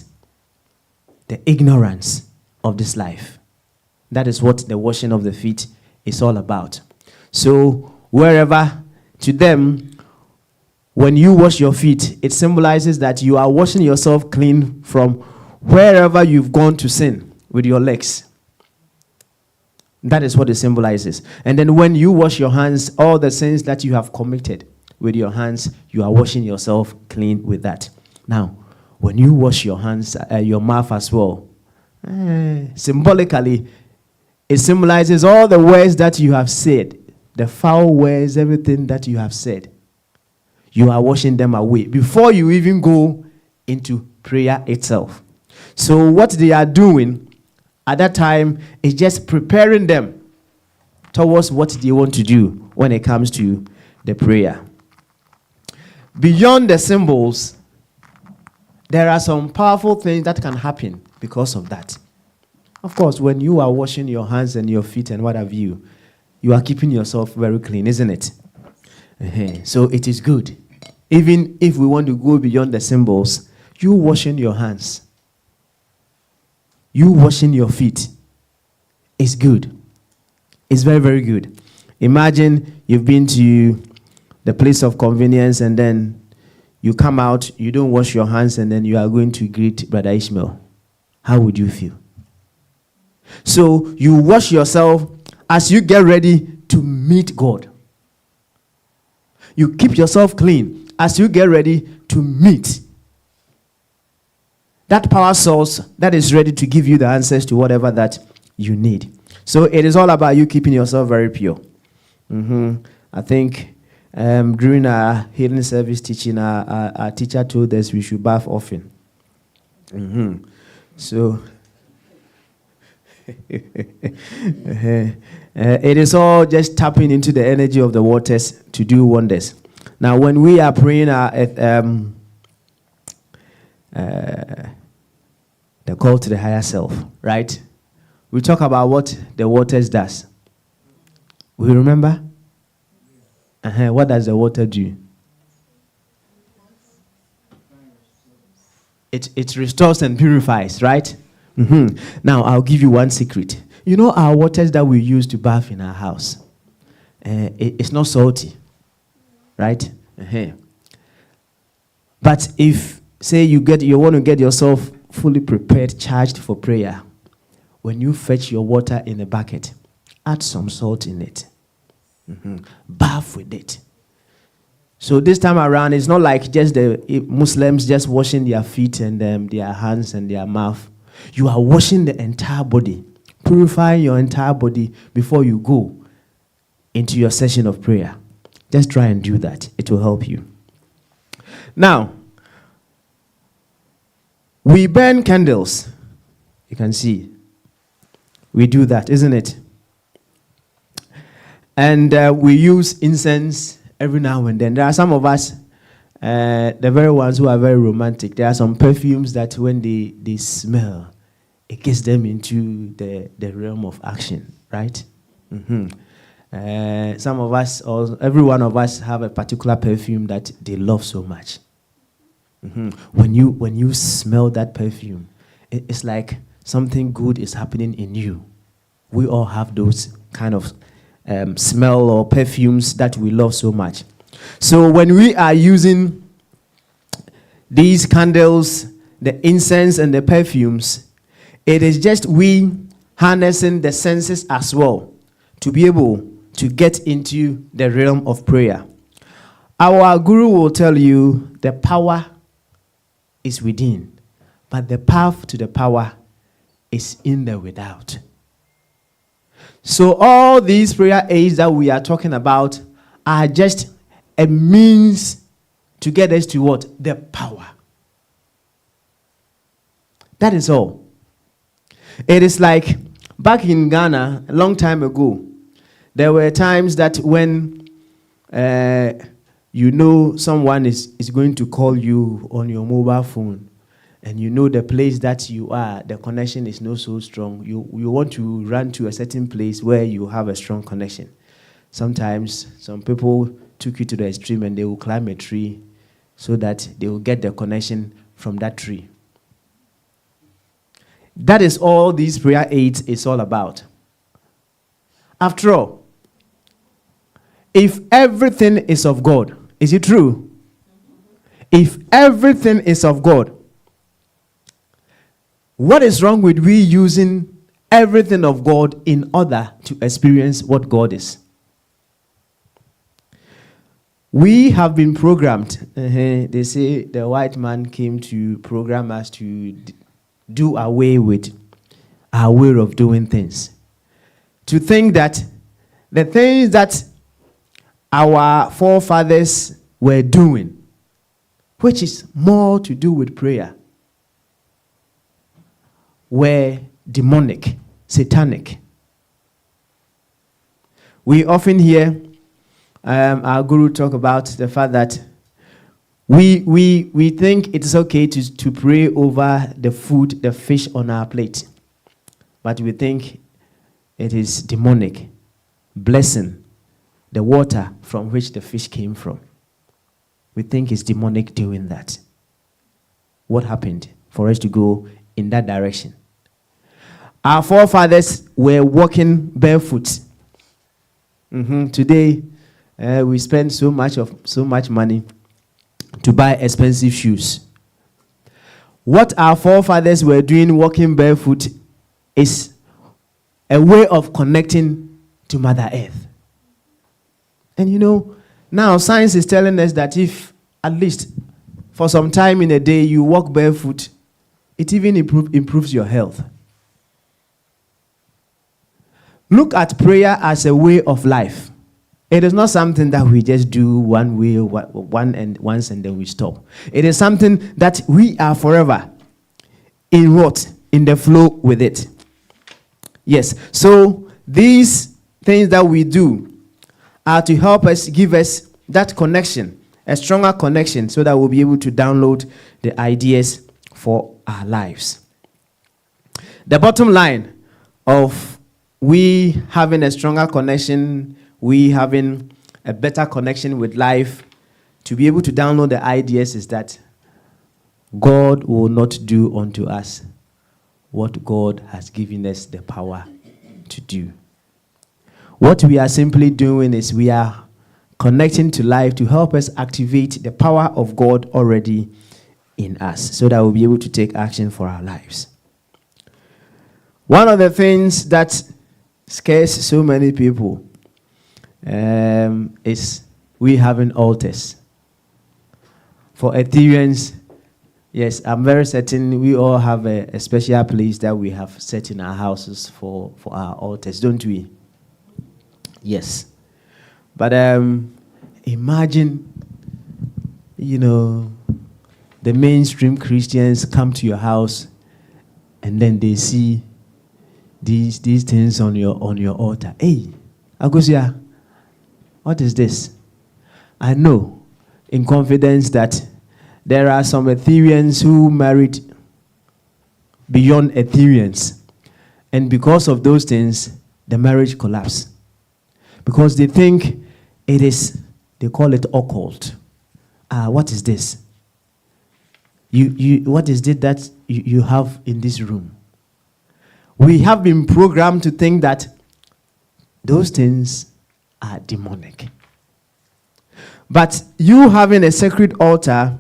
the ignorance of this life. That is what the washing of the feet is all about. So wherever, to them, when you wash your feet, it symbolizes that you are washing yourself clean from wherever you've gone to sin with your legs. That is what it symbolizes. And then when you wash your hands, all the sins that you have committed with your hands, you are washing yourself clean with that. Now, when you wash your hands, your mouth as well, symbolically, it symbolizes all the words that you have said the foul words, everything that you have said, you are washing them away before you even go into prayer itself. So what they are doing at that time is just preparing them towards what they want to do when it comes to the prayer. Beyond the symbols, there are some powerful things that can happen because of that. Of course, when you are washing your hands and your feet and what have you, you are keeping yourself very clean, isn't it? So it is good. Even if we want to go beyond the symbols, you washing your hands, you washing your feet is good. It's very, very good. Imagine you've been to the place of convenience and then you come out, you don't wash your hands, and then you are going to greet Brother Ishmael. How would you feel? So you wash yourself as you get ready to meet God. You keep yourself clean as you get ready to meet that power source that is ready to give you the answers to whatever that you need. So it is all about you keeping yourself very pure. I think during our healing service teaching, our teacher told us we should bath often. So it is all just tapping into the energy of the waters to do wonders. Now, when we are praying the call to the higher self, right? We talk about what the waters does. We remember? What does the water do? It restores and purifies, right? Now, I'll give you one secret. You know our waters that we use to bath in our house? It's not salty, right? But if, say, you want to get yourself fully prepared, charged for prayer, when you fetch your water in a bucket, add some salt in it. Bath with it. So this time around, it's not like just the Muslims just washing their feet and their hands and their mouth. You are washing the entire body, purifying your entire body before you go into your session of prayer. Just try and do that. It will help you. Now, we burn candles. You can see. We do that, isn't it? And we use incense every now and then. There are some of us, the very ones who are very romantic, there are some perfumes that when they smell, it gets them into the realm of action, right? Some of us, or every one of us, have a particular perfume that they love so much. When you smell that perfume, it's like something good is happening in you. We all have those kind of smell or perfumes that we love so much. So when we are using these candles, the incense and the perfumes, it is just we harnessing the senses as well to be able to get into the realm of prayer. Our guru will tell you the power is within, but the path to the power is in the without. So all these prayer aids that we are talking about are just a means to get us to what? The power. That is all. It is like back in Ghana, a long time ago, there were times that when you know someone is going to call you on your mobile phone, and you know the place that you are, the connection is not so strong. You want to run to a certain place where you have a strong connection. Sometimes some people took you to the extreme and they will climb a tree so that they will get the connection from that tree. That is all these prayer aids is all about. After all, if everything is of God, is it true? If everything is of God, what is wrong with we using everything of God in order to experience what God is? We have been programmed. They say the white man came to program us to do away with our way of doing things. To think that the things that our forefathers were doing, which is more to do with prayer, were demonic, satanic. We often hear our guru talk about the fact that we think it's okay to pray over the food, the fish on our plate. But we think it is demonic, blessing the water from which the fish came from. We think it's demonic doing that. What happened for us to go in that direction? Our forefathers were walking barefoot. Today, we spend so much money to buy expensive shoes. What our forefathers were doing walking barefoot is a way of connecting to Mother Earth. And you know, now science is telling us that if at least for some time in a day you walk barefoot, it even improves your health. Look at prayer as a way of life. It is not something that we just do one way, once and then we stop. It is something that we are forever in what? In the flow with it. Yes. So these things that we do are to help us, give us that connection, a stronger connection, so that we'll be able to download the ideas for our lives. The bottom line of we having a stronger connection, we having a better connection with life, to be able to download the ideas, is that God will not do unto us what God has given us the power to do. What we are simply doing is we are connecting to life to help us activate the power of God already in us, so that we'll be able to take action for our lives. One of the things that scares so many people is we having altars. For Ethereans, yes, I'm very certain we all have a special place that we have set in our houses for our altars, don't we? Yes. But imagine, the mainstream Christians come to your house and then they see these things on your altar. Hey, Agosia, what is this? I know in confidence that there are some Ethereans who married beyond Ethereans. And because of those things, the marriage collapsed. Because they think they call it occult. What is this? What is it that you have in this room? We have been programmed to think that those things are demonic. But you having a sacred altar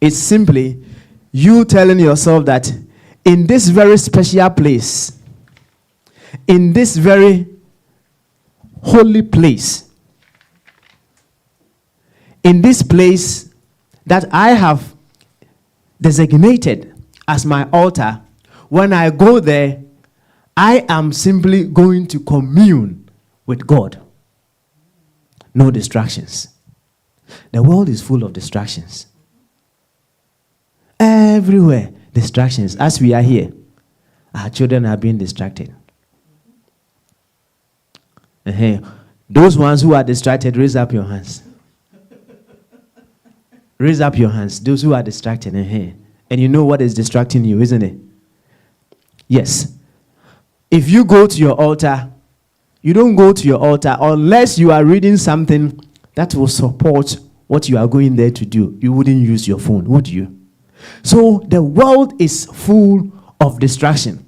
is simply you telling yourself that in this very special place, in this very holy place, in this place that I have designated as my altar, when I go there, I am simply going to commune with God. No distractions. The world is full of distractions. Everywhere, distractions. As we are here, our children are being distracted. Those ones who are distracted, raise up your hands. Raise up your hands. Those who are distracted. And you know what is distracting you, isn't it? Yes. If you go to your altar, you don't go to your altar unless you are reading something that will support what you are going there to do. You wouldn't use your phone, would you? So the world is full of distraction.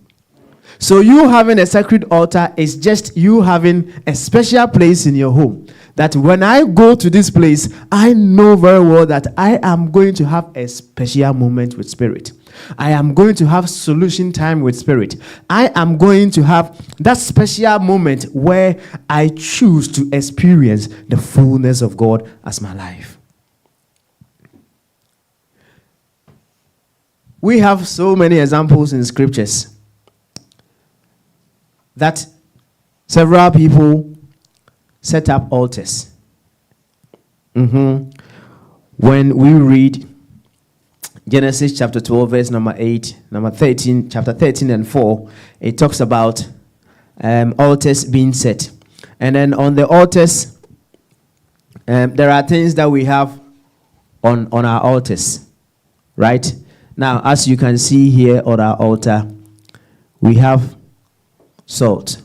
So you having a sacred altar is just you having a special place in your home. That when I go to this place, I know very well that I am going to have a special moment with Spirit. I am going to have solution time with Spirit. I am going to have that special moment where I choose to experience the fullness of God as my life. We have so many examples in scriptures that several people set up altars. When we read Genesis chapter 12, verse number 8, number 13, chapter 13 and 4, it talks about altars being set. And then on the altars, there are things that we have on our altars, right? Now, as you can see here on our altar, we have salt.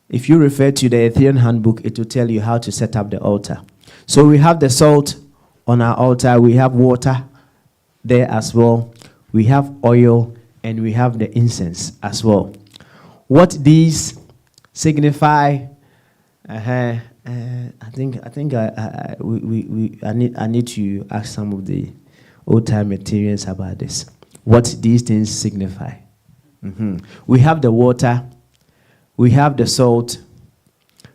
If you refer to the Etherean handbook, it will tell you how to set up the altar. So we have the salt on our altar, we have water there as well, we have oil, and we have the incense as well. What these signify, I need to ask some of the old-time Ethereans about this. What these things signify. We have the water, we have the salt,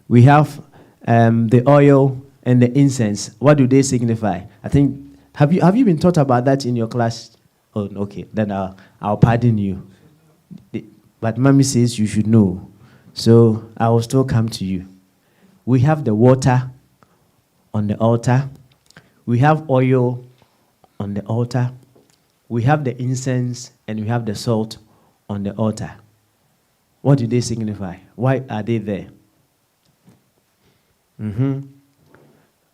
we have the oil and the incense. What do they signify? I think, have you been taught about that in your class? Oh, okay, then I'll pardon you. But Mommy says you should know, so I will still come to you. We have the water on the altar, we have oil on the altar, we have the incense, and we have the salt on the altar. What do they signify? Why are they there?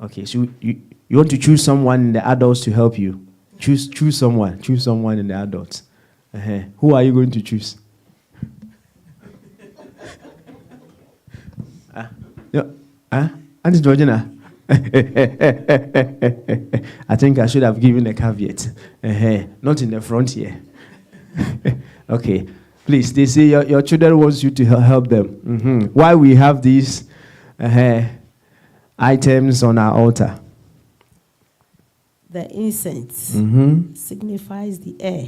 Okay, so you want to choose someone in the adults to help you. Choose someone in the adults. Who are you going to choose? Auntie Georgina. I think I should have given a caveat. Not in the front here. Okay, please. They say your children wants you to help them. Why we have these items on our altar? The incense signifies the air.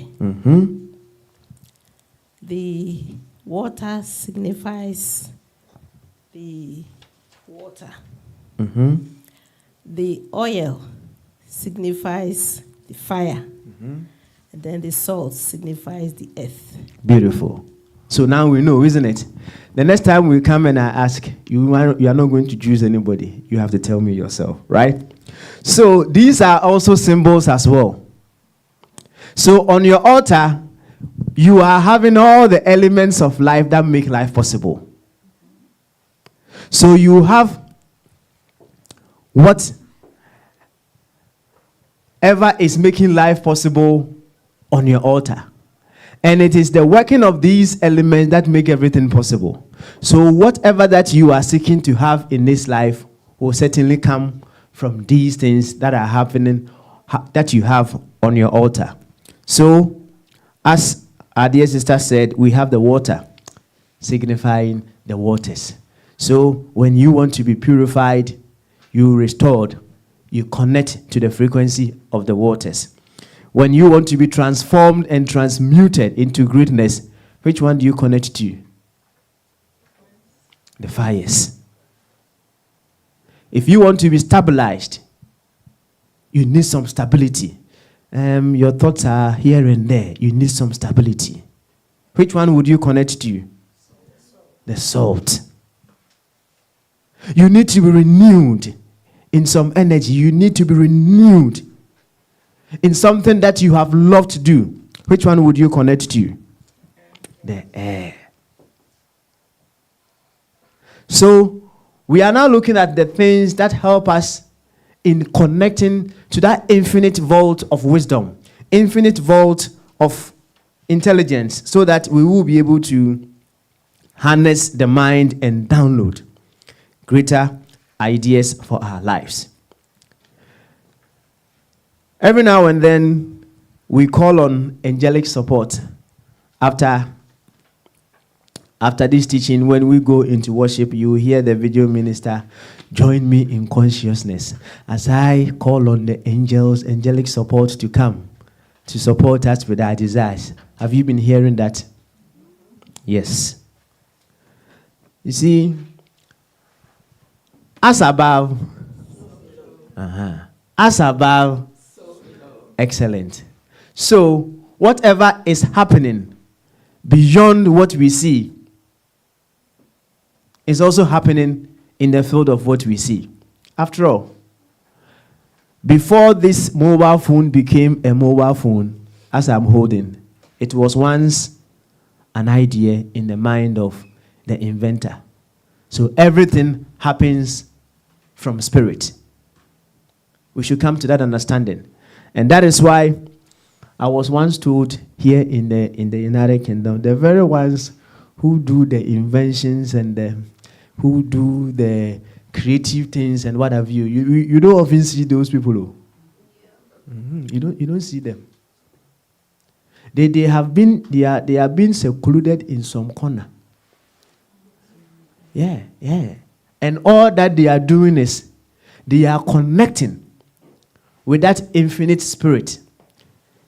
The water signifies the water. The oil signifies the fire. And then the salt signifies the earth. Beautiful. So now we know, isn't it? The next time we come and I ask, you are not going to choose anybody. You have to tell me yourself, right? So these are also symbols as well. So on your altar, you are having all the elements of life that make life possible. So you have whatever is making life possible on your altar. And it is the working of these elements that make everything possible. So whatever that you are seeking to have in this life will certainly come from these things that are happening, that you have on your altar. So, as our dear sister said, we have the water, signifying the waters. So, when you want to be purified, you restored, you connect to the frequency of the waters. When you want to be transformed and transmuted into greatness, which one do you connect to? The fires. If you want to be stabilized, you need some stability. Your thoughts are here and there. You need some stability. Which one would you connect to? The salt. You need to be renewed in some energy. You need to be renewed in something that you have loved to do. Which one would you connect to? The air. So, we are now looking at the things that help us in connecting to that infinite vault of wisdom, infinite vault of intelligence, so that we will be able to harness the mind and download greater ideas for our lives. Every now and then, we call on angelic support after this teaching. When we go into worship, you hear the video minister, join me in consciousness, as I call on the angels, angelic support to come to support us with our desires. Have you been hearing that? Yes. You see, as above, as above, excellent. So, whatever is happening beyond what we see is also happening in the field of what we see. After all, before this mobile phone became a mobile phone, as I'm holding, it was once an idea in the mind of the inventor. So everything happens from spirit. We should come to that understanding. And that is why I was once told here in the United Kingdom, the very ones who do the inventions and who do the creative things and what have you, you don't often see those people. You don't see them. They have been secluded in some corner. Yeah. And all that they are doing is they are connecting with that infinite spirit,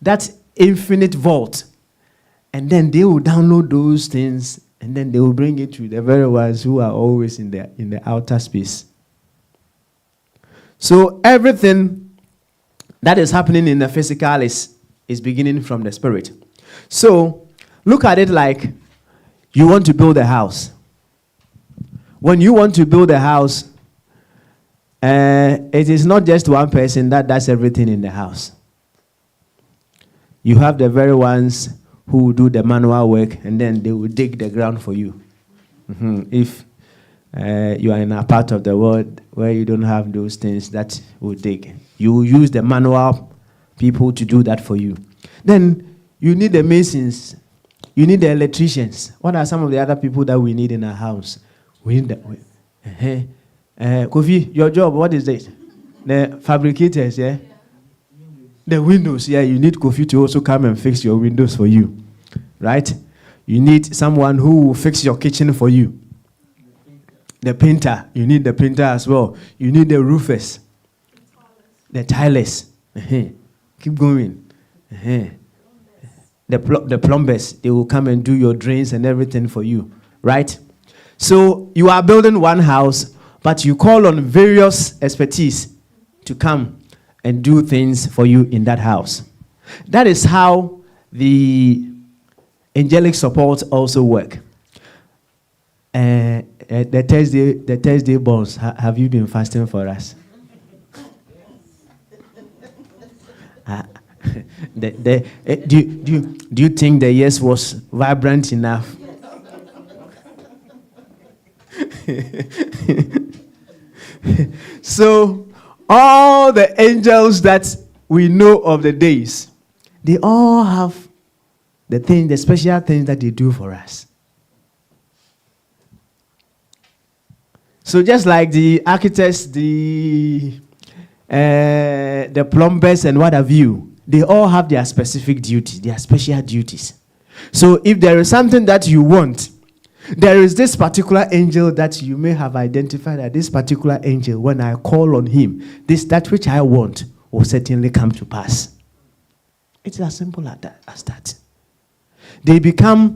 that infinite vault, and then they will download those things, and then they will bring it to the very ones who are always in the outer space. So everything that is happening in the physical is beginning from the spirit. So look at it like you want to build a house. When you want to build a house, it is not just one person that does everything in the house. You have the very ones who do the manual work, and then they will dig the ground for you. If you are in a part of the world where you don't have those things that will dig, you will use the manual people to do that for you. Then you need the masons, you need the electricians. What are some of the other people that we need in our house? We need the Kofi, your job, what is it? The fabricators, yeah? The windows, yeah, you need Kofi to also come and fix your windows for you, right? You need someone who will fix your kitchen for you. The painter, you need the painter as well. You need the roofers, the tilers. Keep going. The plumbers, they will come and do your drains and everything for you, right? So you are building one house, but you call on various expertise to come and do things for you in that house. That is how the angelic support also work. The Thursday bonds, have you been fasting for us? Do you think the yes was vibrant enough? So all the angels that we know of the days, they all have the special things that they do for us. So just like the architects, the plumbers and what have you, they all have their specific duties, their special duties. So if there is something that you want, there is this particular angel that you may have identified that this particular angel, when I call on him, that which I want will certainly come to pass. It's as simple as that. They become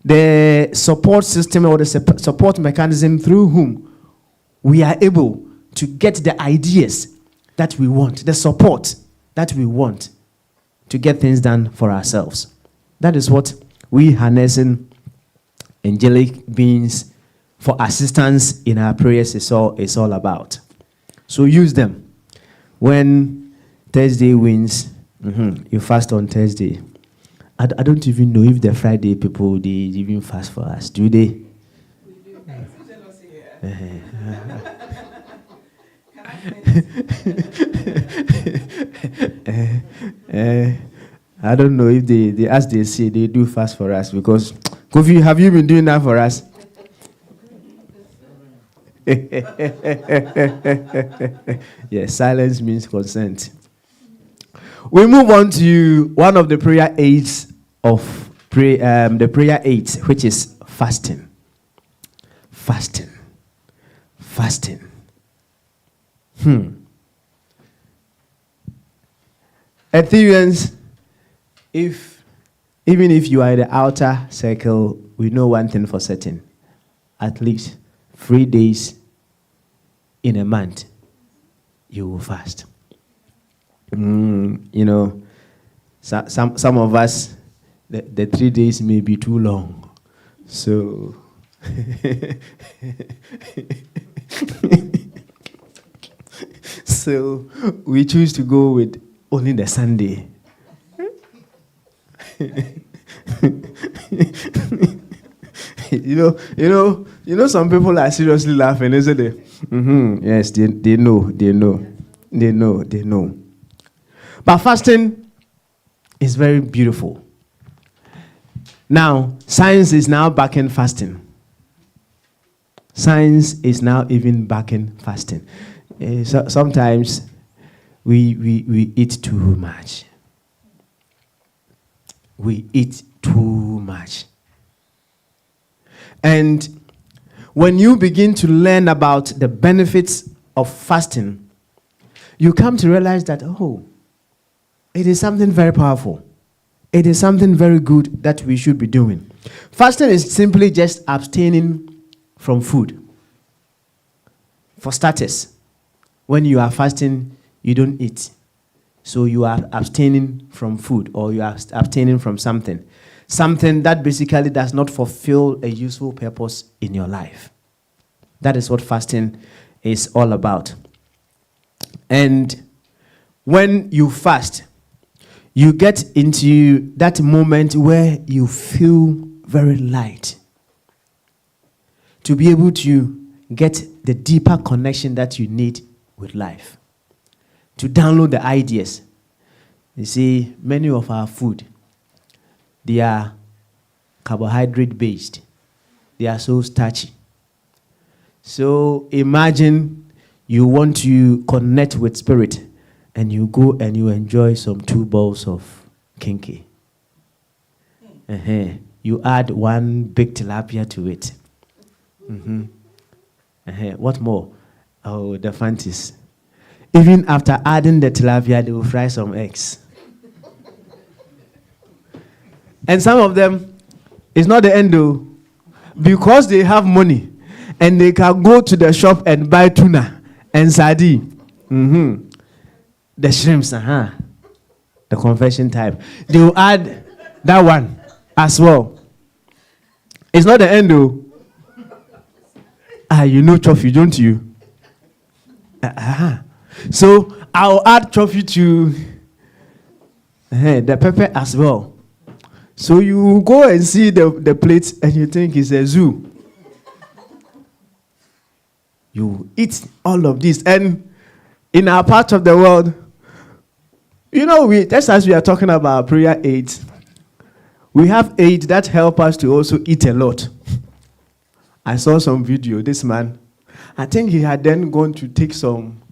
the support system or the support mechanism through whom we are able to get the ideas that we want, the support that we want to get things done for ourselves. That is what we harnessing angelic beings for assistance in our prayers is all about. So use them. When Thursday wins, you fast on Thursday. I don't even know if the Friday people, they even fast for us. Do they? We do. I don't know if they, as they say, they do fast for us, because Kofi, have you been doing that for us? Yes, silence means consent. We move on to one of the prayer aids of the prayer aids, which is fasting. Fasting. Ethereans, even if you are in the outer circle, we know one thing for certain: at least 3 days in a month, you will fast. You know, some of us, the 3 days may be too long. So So we choose to go with only the Sunday. You know, some people are seriously laughing, isn't it? Yes, they know. But fasting is very beautiful. Now, science is now backing fasting. Science is now even backing fasting. So sometimes we eat too much. We eat too much. And when you begin to learn about the benefits of fasting, you come to realize that, it is something very powerful. It is something very good that we should be doing. Fasting is simply just abstaining from food. For starters, when you are fasting, you don't eat. So you are abstaining from food, or you are abstaining from something. Something that basically does not fulfill a useful purpose in your life. That is what fasting is all about. And when you fast, you get into that moment where you feel very light. To be able to get the deeper connection that you need with life. To download the ideas. You see, many of our food, they are carbohydrate based. They are so starchy. So imagine you want to connect with spirit, and you go and you enjoy some 2 bowls of kinky. You add 1 big tilapia to it. What more? Oh, the fancies. Even after adding the tilapia, they will fry some eggs. And some of them, it's not the end though. Because they have money, and they can go to the shop and buy tuna and sardine. The shrimps, the confession type. They will add that one as well. It's not the end though. You know trophy, don't you? So I'll add trophy to the pepper as well. So you go and see the plates and you think it's a zoo. You eat all of this. And in our part of the world, just as we are talking about prayer aids, we have aids that help us to also eat a lot. I saw some video, this man, I think he had then gone to take some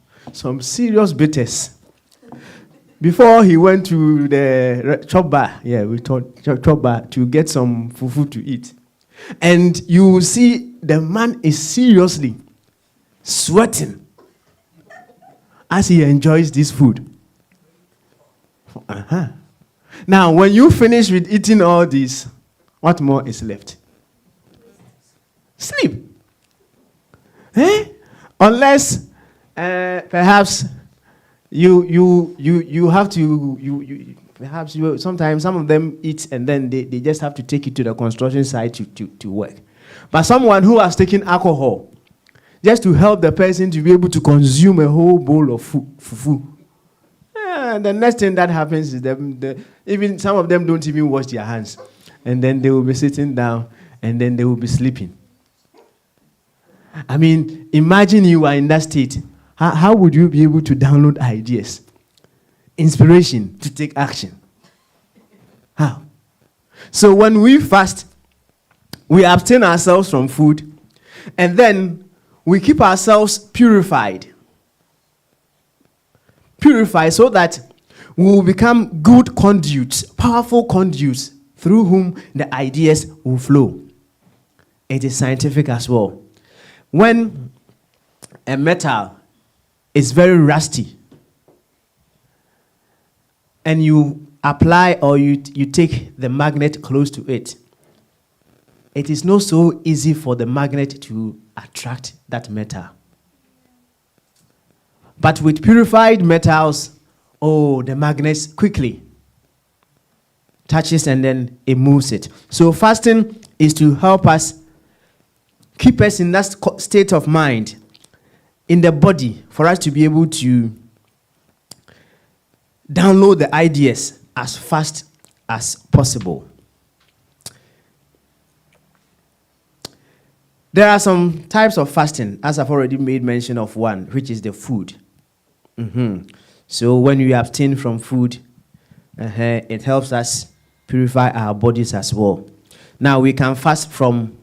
serious bitters before he went to the chop bar. Yeah, we thought chop bar to get some fufu to eat. And you will see the man is seriously sweating as he enjoys this food. Now, when you finish with eating all this, what more is left? Sleep. Unless perhaps you have to perhaps sometimes some of them eat and then they just have to take it to the construction site to work. But someone who has taken alcohol just to help the person to be able to consume a whole bowl of fufu. The next thing that happens is even some of them don't even wash their hands, and then they will be sitting down and then they will be sleeping. I mean, imagine you are in that state. How would you be able to download ideas, inspiration to take action? How? So when we fast, we abstain ourselves from food, and then we keep ourselves purified. Purified so that we will become good conduits, powerful conduits, through whom the ideas will flow. It is scientific as well. When a metal is very rusty, and you apply or you take the magnet close to it, it is not so easy for the magnet to attract that metal. But with purified metals, the magnet quickly touches and then it moves it. So fasting is to help us, keep us in that state of mind in the body for us to be able to download the ideas as fast as possible. There are some types of fasting, as I've already made mention of one, which is the food. So when we abstain from food, it helps us purify our bodies as well. Now we can fast from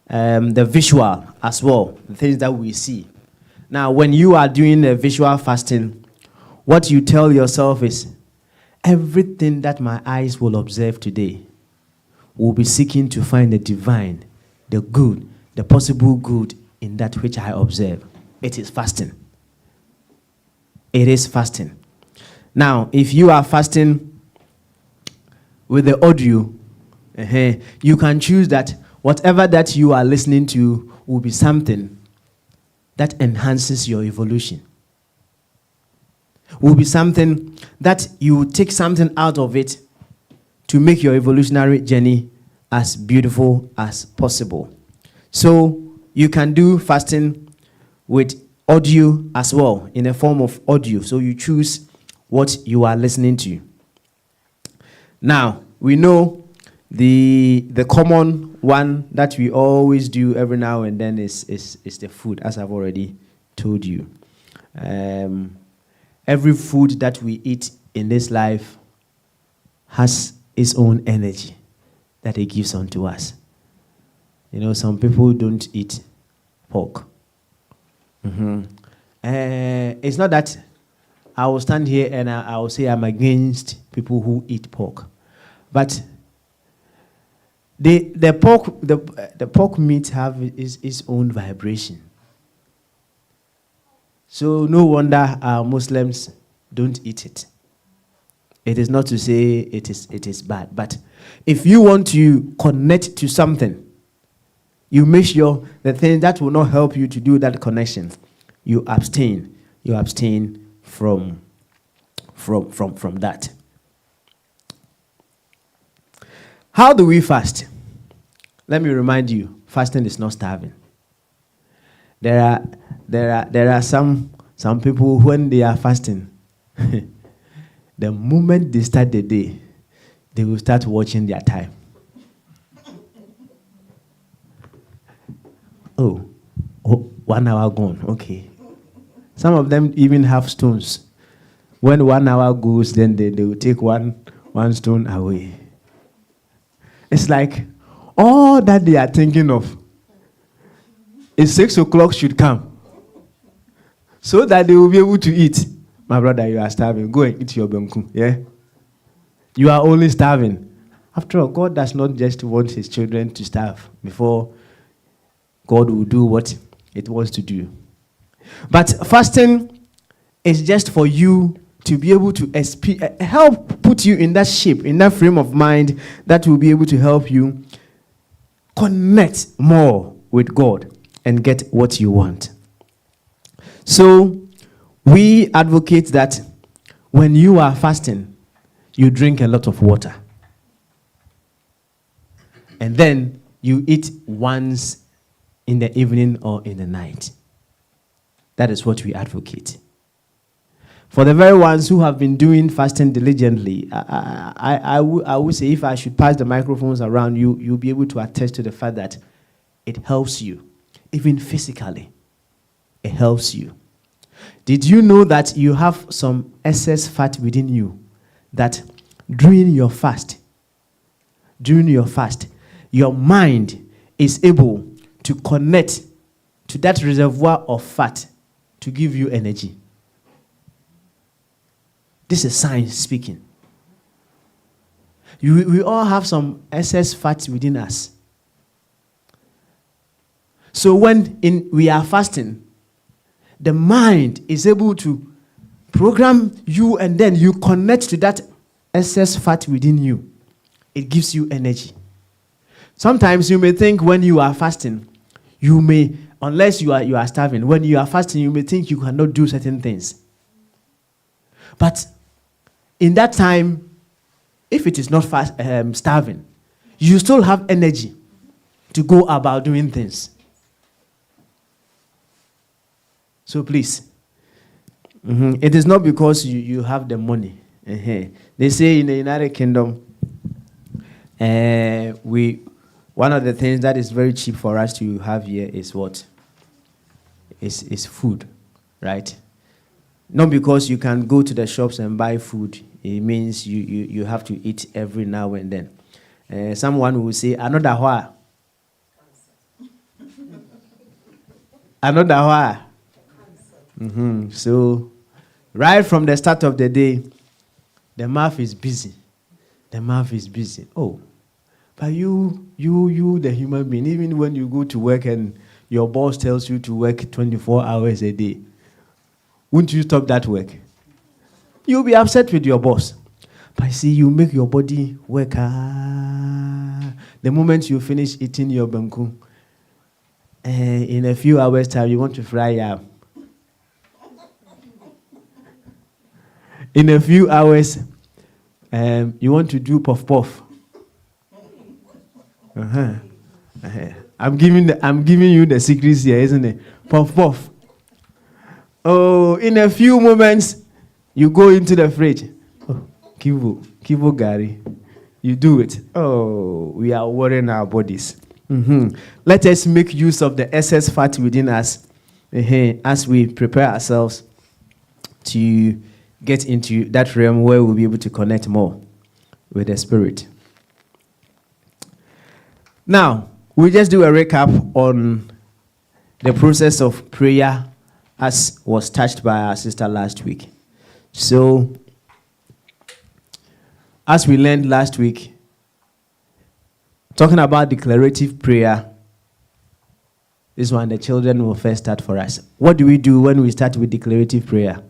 the visual as well, the things that we see. Now when you are doing the visual fasting, what you tell yourself is, everything that my eyes will observe today will be seeking to find the divine, the good, the possible good in that which I observe. It is fasting. It is fasting. Now, if you are fasting with the audio, you can choose that whatever that you are listening to will be something that enhances your evolution. Will be something that you take something out of it to make your evolutionary journey as beautiful as possible. So you can do fasting with audio as well, in a form of audio. So you choose what you are listening to. Now, we know the common one that we always do every now and then is the food, as I've already told you. Every food that we eat in this life has its own energy that it gives unto us. You know, some people don't eat pork. It's not that I will stand here and I will say I'm against people who eat pork, but the pork meat have its own vibration. So no wonder our Muslims don't eat it. It is not to say it is bad, but if you want to connect to something, you make sure the thing that will not help you to do that connection, you abstain. You abstain from that. How do we fast? Let me remind you, fasting is not starving. There are some people, when they are fasting, the moment they start the day, they will start watching their time. Oh, 1 hour gone, okay. Some of them even have stones. When 1 hour goes, then they will take one stone away. It's like all that they are thinking of is 6 o'clock should come, so that they will be able to eat. My brother, you are starving. Go and eat your benku. Yeah? You are only starving. After all, God does not just want his children to starve before God will do what it wants to do. But fasting is just for you to be able to help put you in that shape, in that frame of mind that will be able to help you connect more with God and get what you want. So we advocate that when you are fasting, you drink a lot of water. And then you eat once in the evening or in the night. That is what we advocate. For the very ones who have been doing fasting diligently, I would say, if I should pass the microphones around you, you'll be able to attest to the fact that it helps you, even physically. It helps you. Did you know that you have some excess fat within you that during your fast, your mind is able to connect to that reservoir of fat to give you energy? This is science speaking. We all have some excess fat within us. So when we are fasting, the mind is able to program you, and then you connect to that excess fat within you. It gives you energy. Sometimes you may think when you are fasting, unless you are starving, when you are fasting, you may think you cannot do certain things. But in that time, if it is not starving, you still have energy to go about doing things. So please, it is not because you have the money. They say in the United Kingdom, one of the things that is very cheap for us to have here is what? Is food, right? Not because you can go to the shops and buy food. It means you have to eat every now and then. Someone will say, another hoa. Another hoa. So, right from the start of the day, the mouth is busy. The mouth is busy. Oh, but you, the human being, even when you go to work and your boss tells you to work 24 hours a day, won't you stop that work? You'll be upset with your boss. But see, you make your body work. The moment you finish eating your banku, in a few hours' time, you want to fry yam. In a few hours, you want to do puff-puff. I'm giving you the secrets here, isn't it? Puff-puff. Oh, in a few moments, you go into the fridge. Oh, Kivo Gary. You do it. Oh, we are worrying our bodies. Let us make use of the excess fat within us as we prepare ourselves to get into that realm where we'll be able to connect more with the Spirit. Now, we'll just do a recap on the process of prayer as was touched by our sister last week. So, as we learned last week, talking about declarative prayer, this one the children will first start for us. What do we do when we start with declarative prayer?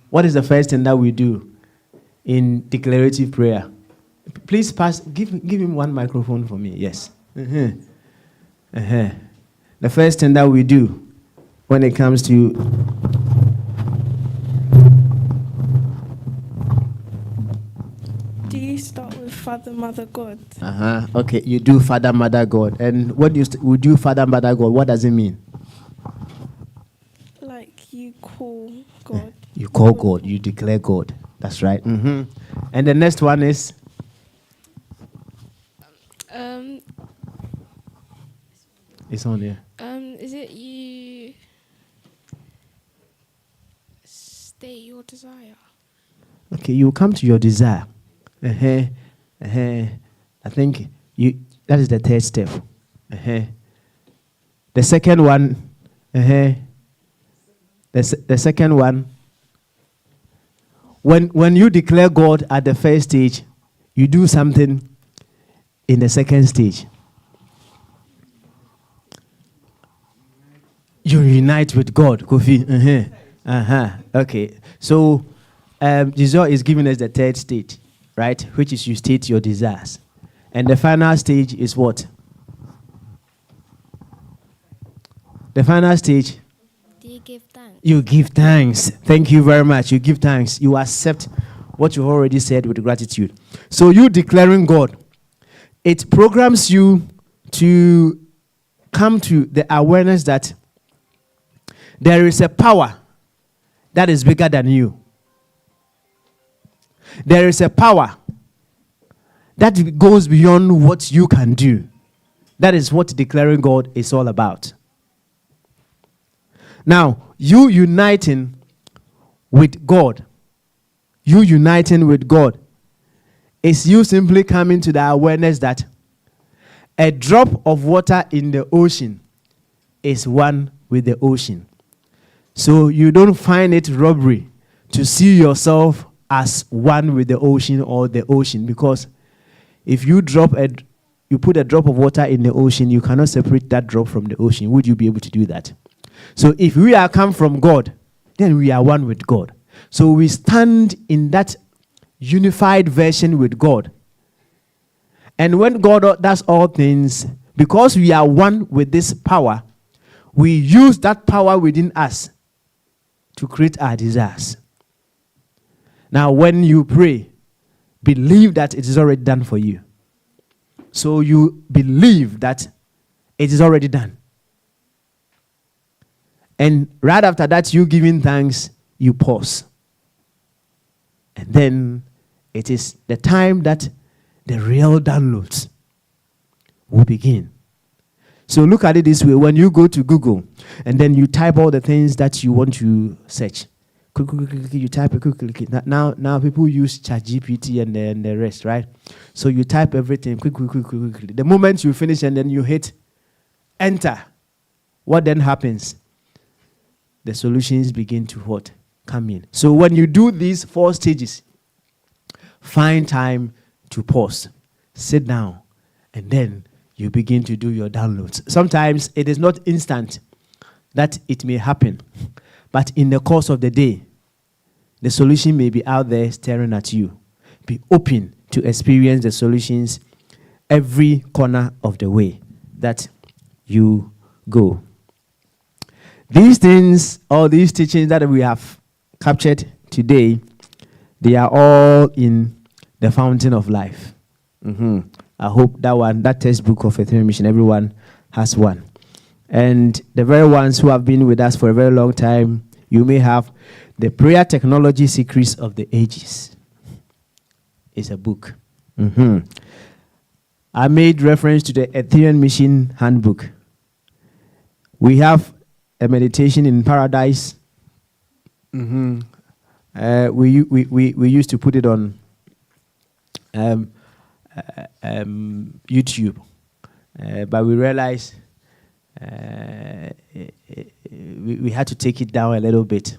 What is the first thing that we do in declarative prayer? Please give him one microphone for me. Yes. The first thing that we do when it comes to Do you start with Father, Mother, God? Okay, you do Father, Mother, God. And what do you do Father, Mother, God? What does it mean? Like you call God. You call God. You declare God. That's right. And the next one is? It's on here. Is it you state your desire? Okay, you come to your desire. I think that is the third step. The second one, the second one, when you declare God at the first stage, you do something in the second stage. You unite with God, Kofi. Okay. So, Jesus is giving us the third stage, right? Which is you state your desires. And the final stage is what? The final stage? Do you give thanks? You give thanks. Thank you very much. You give thanks. You accept what you've already said with gratitude. So you declaring God, it programs you to come to the awareness that there is a power that is bigger than you. There is a power that goes beyond what you can do. That is what declaring God is all about. Now, you uniting with God is you simply coming to the awareness that a drop of water in the ocean is one with the ocean. So you don't find it robbery to see yourself as one with the ocean or the ocean, because if you put a drop of water in the ocean, you cannot separate that drop from the ocean. Would you be able to do that? So if we are come from God, then we are one with God. So we stand in that unified version with God. And when God does all things, because we are one with this power, we use that power within us to create our desires. Now, when you pray, believe that it is already done for you. So you believe that It is already done. And right after that, you giving thanks, you pause. And then it is the time that the real downloads will begin. So look at it this way. When you go to Google and then you type all the things that you want to search, you type it quickly. Now people use ChatGPT and the rest, right? So you type everything quickly. The moment you finish and then you hit enter, what then happens? The solutions begin to what? Come in. So when you do these 4 stages, find time to pause, sit down, and then you begin to do your downloads. Sometimes it is not instant that it may happen, but in the course of the day, the solution may be out there staring at you. Be open to experience the solutions every corner of the way that you go. These things, all these teachings that we have captured today, they are all in the fountain of life. I hope that textbook of Ethereum Mission, everyone has one. And the very ones who have been with us for a very long time, you may have the Prayer Technology Secrets of the Ages. It's a book. I made reference to the Ethereum Mission Handbook. We have a meditation in paradise. We used to put it on YouTube, but we realized we had to take it down a little bit.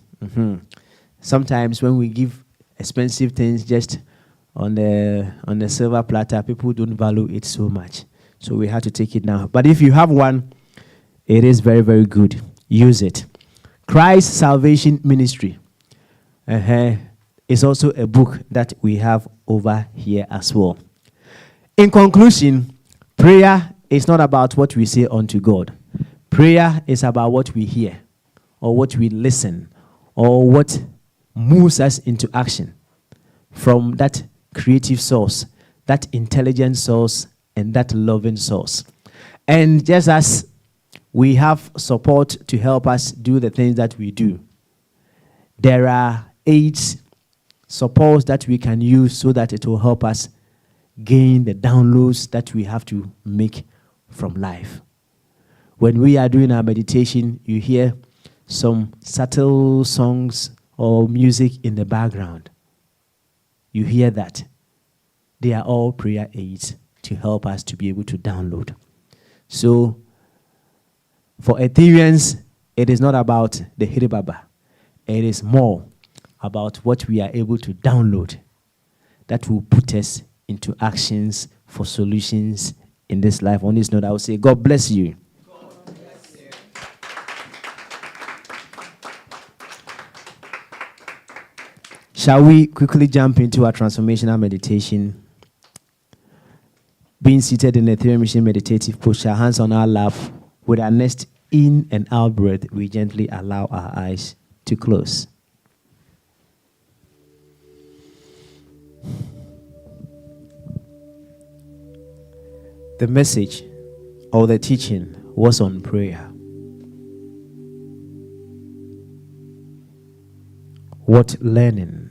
Sometimes when we give expensive things just on the silver platter, people don't value it so much, so we had to take it down. But if you have one, it is very, very good. Use it. Christ Salvation Ministry is also a book that we have over here as well. In conclusion, prayer is not about what we say unto God. Prayer is about what we hear, or what we listen, or what moves us into action from that creative source, that intelligent source, and that loving source. And just as we have support to help us do the things that we do, there are 8 supports that we can use so that it will help us gain the downloads that we have to make from life. When we are doing our meditation, you hear some subtle songs or music in the background. You hear that. They are all prayer aids to help us to be able to download. So, for Ethereans, it is not about the Hiribaba. It is more about what we are able to download that will put us into actions for solutions in this life. On this note, I will say, God bless you. God bless you. Shall we quickly jump into our transformational meditation? Being seated in the Ethereum Mission meditative posture, hands on our lap, with our next in and out breath, we gently allow our eyes to close. The message or the teaching was on prayer. What learning?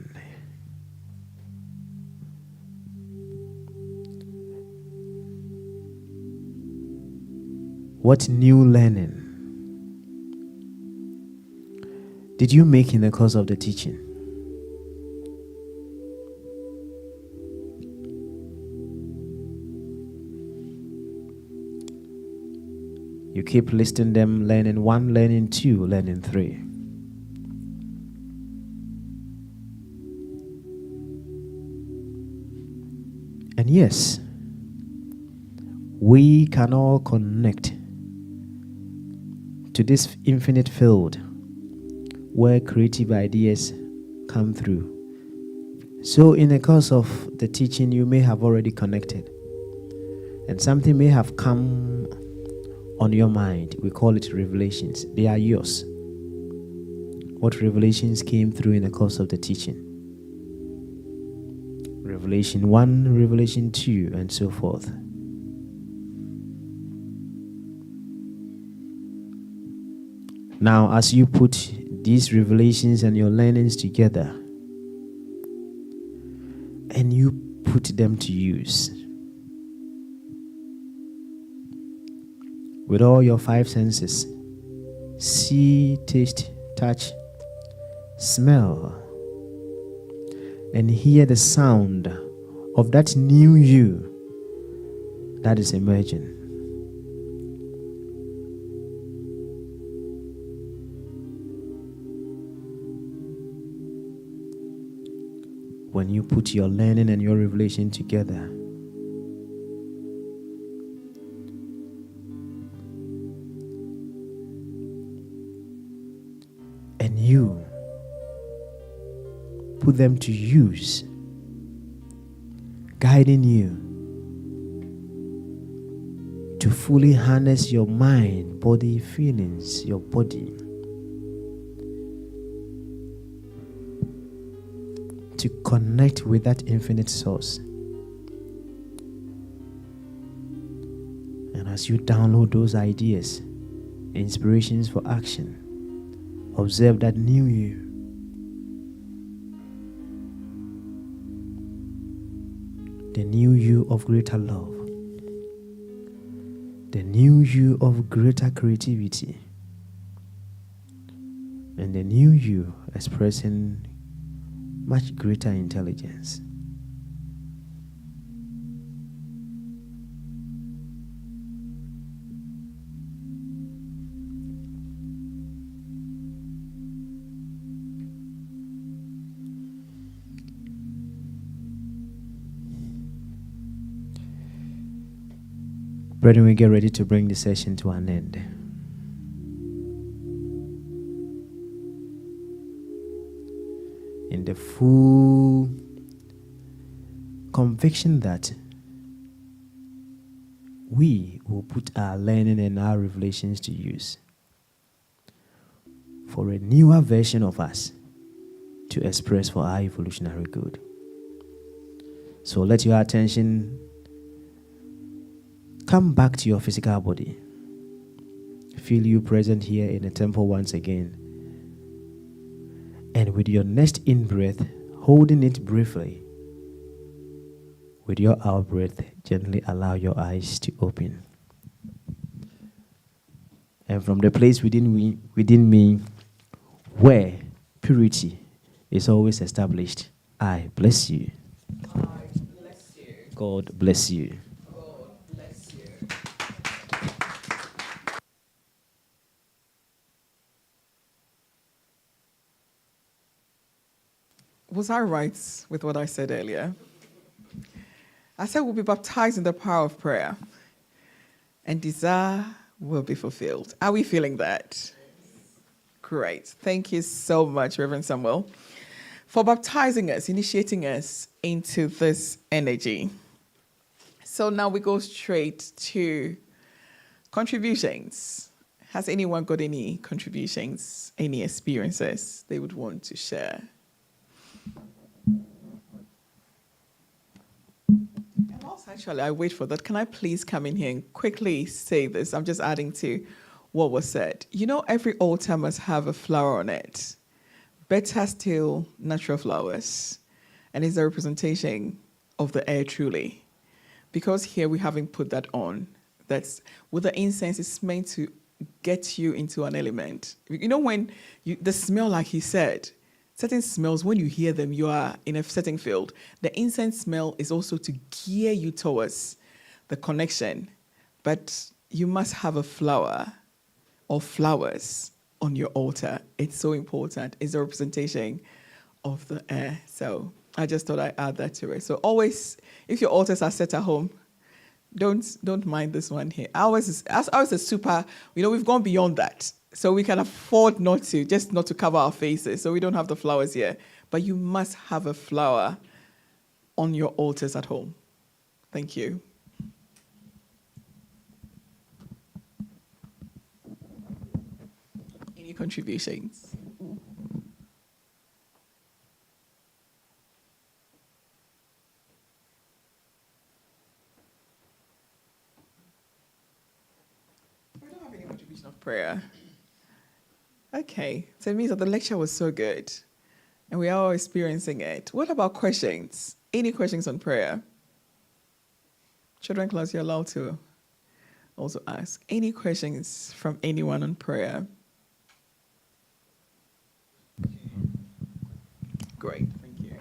What new learning did you make in the course of the teaching? You keep listing them, learning 1, learning 2, learning 3. And yes, we can all connect to this infinite field where creative ideas come through. So in the course of the teaching, you may have already connected, and something may have come on your mind. We call it revelations. They are yours. What revelations came through in the course of the teaching? Revelation 1, Revelation 2, and so forth. Now, as you put these revelations and your learnings together, and you put them to use with all your 5 senses, see, taste, touch, smell, and hear the sound of that new you that is emerging. When you put your learning and your revelation together, and you put them to use, guiding you to fully harness your mind, body, feelings, your body, to connect with that infinite source. And as you download those ideas, inspirations for action, observe that new you. The new you of greater love. The new you of greater creativity. And the new you expressing much greater intelligence. Brethren, we get ready to bring the session to an end. In the full conviction that we will put our learning and our revelations to use for a newer version of us to express for our evolutionary good. So let your attention come back to your physical body. Feel you present here in the temple once again. And with your next in-breath, holding it briefly, with your out-breath, gently allow your eyes to open. And from the place within me, where purity is always established, I bless you. God bless you. God bless you. God bless you. Was I right with what I said earlier? I said we'll be baptized in the power of prayer, and desire will be fulfilled. Are we feeling that? Great. Thank you so much, Reverend Samuel, for baptizing us, initiating us into this energy. So now we go straight to contributions. Has anyone got any contributions, any experiences they would want to share? And also, actually, I wait for that. Can I please come in here and quickly say this? I'm just adding to what was said. You know, every altar must have a flower on it. Better still, natural flowers. And it's a representation of the air truly. Because here we haven't put that on. That's with the incense, it's meant to get you into an element. You know, when the smell, like he said, certain smells, when you hear them, you are in a certain field. The incense smell is also to gear you towards the connection. But you must have a flower or flowers on your altar. It's so important. It's a representation of the air. So I just thought I'd add that to it. So always, if your altars are set at home, don't mind this one here. Ours is a super, we've gone beyond that. So we can afford not to cover our faces. So we don't have the flowers here. But you must have a flower on your altars at home. Thank you. Any contributions? We don't have any contribution of prayer. Okay, so it means that the lecture was so good and we are all experiencing it. What about questions? Any questions on prayer? Children class, you're allowed to also ask. Any questions from anyone on prayer? Great, thank you.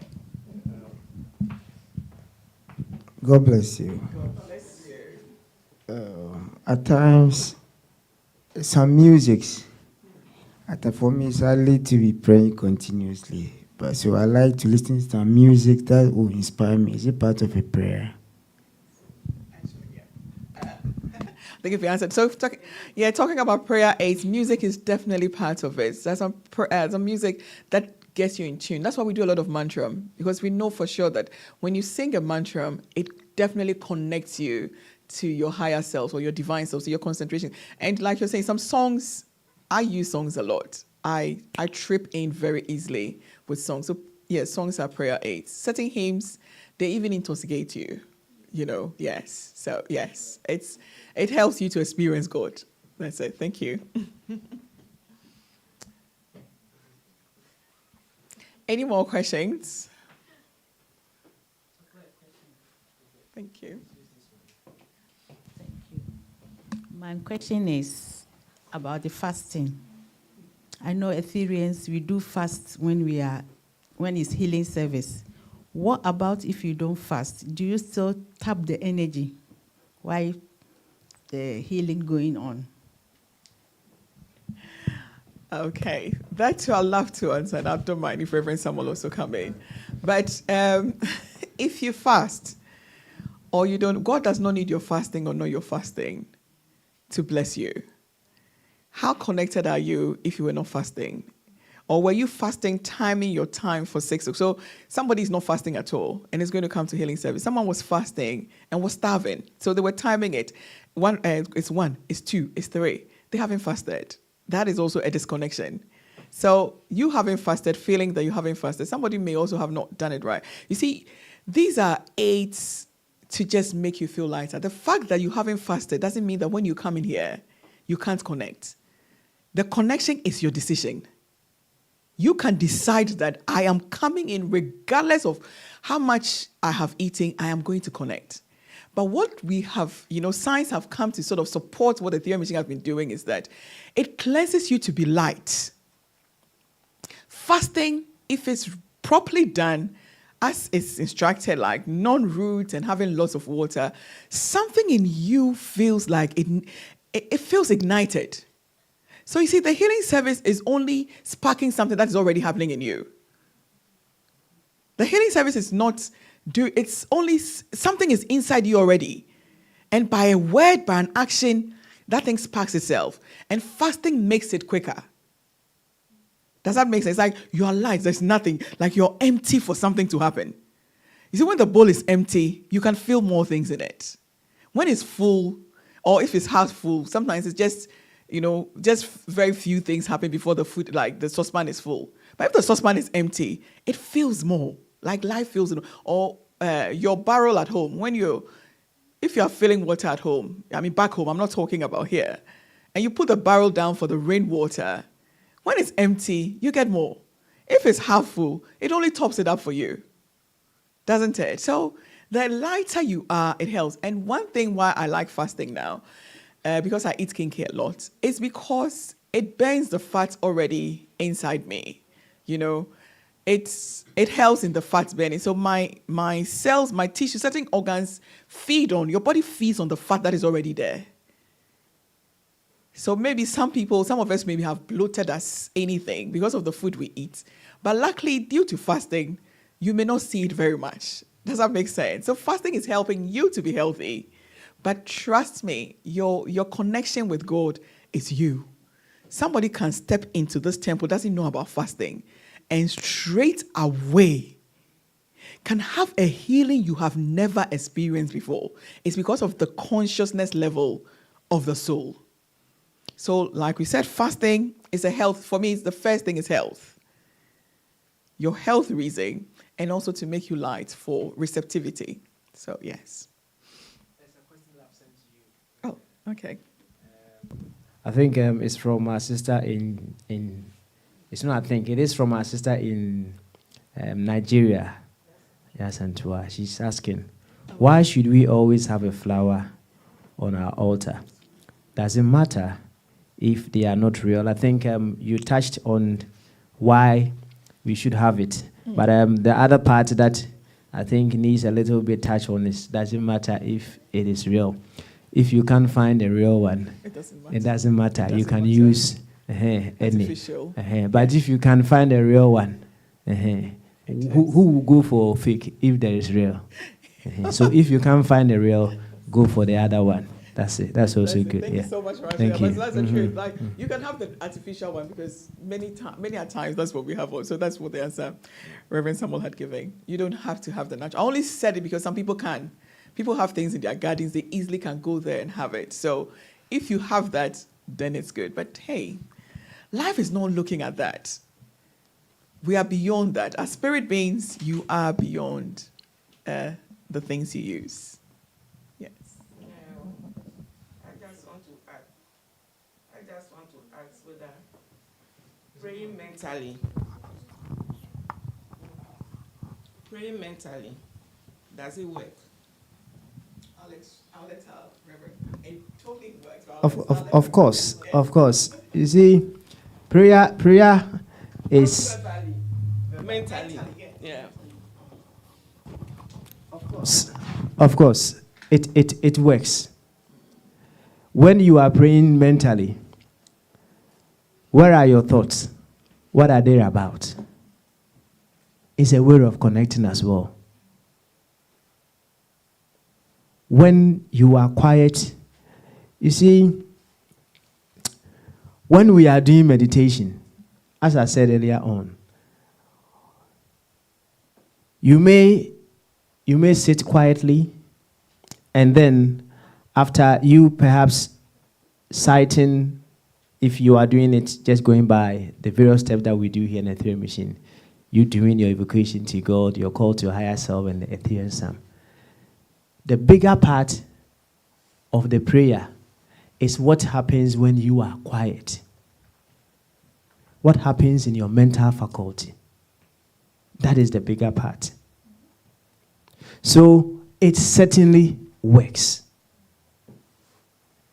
God bless you. God bless you. At times, some musics, for me, it's hardly to be praying continuously. But so I like to listen to some music that will inspire me. Is it part of a prayer? I think if you answered. So, talking about prayer aids, music is definitely part of it. There's some music that gets you in tune. That's why we do a lot of mantra, because we know for sure that when you sing a mantra, it definitely connects you to your higher self or your divine self, so your concentration. And like you're saying, some songs, I use songs a lot. I trip in very easily with songs. So, yeah, songs are prayer aids. Certain hymns, they even intoxicate you. Yes. So, yes, it helps you to experience God. That's it. Thank you. Any more questions? Thank you. My question is about the fasting. I know Ethereans, we do fast when it's healing service. What about if you don't fast? Do you still tap the energy while the healing going on? Okay, that too I'll love to answer, and I don't mind if Reverend Samuel also come in. But if you fast or you don't, God does not need your fasting or know your fasting to bless you. How connected are you if you were not fasting? Or were you fasting, timing your time for 6 o'clock? So somebody's not fasting at all and is going to come to healing service. Someone was fasting and was starving. So they were timing it. It's 1, it's 2, it's 3. They haven't fasted. That is also a disconnection. So you haven't fasted, feeling that you haven't fasted. Somebody may also have not done it right. You see, these are aids to just make you feel lighter. The fact that you haven't fasted doesn't mean that when you come in here, you can't connect. The connection is your decision. You can decide that I am coming in regardless of how much I have eaten, I am going to connect. But what we have, science have come to sort of support what the Ethereum machine has been doing is that it cleanses you to be light. Fasting, if it's properly done, as it's instructed, like non-root and having lots of water, something in you feels like it feels ignited. So you see, the healing service is only sparking something that is already happening in you. The healing service is not it's only something is inside you already. And by a word, by an action, that thing sparks itself. And fasting makes it quicker. Does that make sense? It's like you're light, there's nothing. Like you're empty for something to happen. You see, when the bowl is empty, you can feel more things in it. When it's full, or if it's half full, sometimes it's just, just very few things happen before the food, like the saucepan is full. But if the saucepan is empty, it feels more. Like life feels, or your barrel at home, if you are filling water at home, back home, I'm not talking about here, and you put the barrel down for the rainwater, when it's empty, you get more. If it's half full, it only tops it up for you, doesn't it? So the lighter you are, it helps. And one thing why I like fasting now, because I eat skincare a lot, is because it burns the fat already inside me, It helps in the fat burning. So my cells, my tissue, certain organs your body feeds on the fat that is already there. So maybe some of us maybe have bloated as anything because of the food we eat. But luckily, due to fasting, you may not see it very much. Does that make sense? So fasting is helping you to be healthy. But trust me, your connection with God is you. Somebody can step into this temple, doesn't know about fasting, and straight away can have a healing you have never experienced before. It's because of the consciousness level of the soul. So like we said, fasting is a health. For me, the first thing is health. Your health reason, and also to make you light for receptivity. So yes. There's a question that I've sent to you. Oh, okay. I think it's from our sister in it's not I think, it is from our sister in Nigeria, Asantewaa. She's asking, why should we always have a flower on our altar? Doesn't matter if they are not real. I think you touched on why we should have it. But the other part that I think needs a little bit touch on is, doesn't matter if it is real. If you can't find a real one, it doesn't matter. You can use any. But if you can find a real one, who will go for fake if there is real? So if you can't find a real, go for the other one. That's it. That's also good. Thank you so much for Thank answering you. that. But that's the truth. Like, you can have the artificial one because many a times that's what we have. So that's what the answer Reverend Samuel had given. You don't have to have the natural. I only said it because some people can. People have things in their gardens. They easily can go there and have it. So if you have that, then it's good. But hey, life is not looking at that. We are beyond that. As spirit beings, you are beyond the things you use. Yes. I just want to ask whether praying mentally, does it work? I'll let Reverend. It totally works. Of course. You see, prayer is Mentally, yeah. Of course, it works. When you are praying mentally, where are your thoughts? What are they about? It's a way of connecting as well. When you are quiet, you see, when we are doing meditation, as I said earlier on, you may sit quietly, and then after you perhaps citing, if you are doing it, just going by the various steps that we do here in the Ethereum machine, you doing your evocation to God, your call to a higher self, and the Ethereum Psalm. The bigger part of the prayer is what happens when you are quiet. What happens in your mental faculty. That is the bigger part. So it certainly works.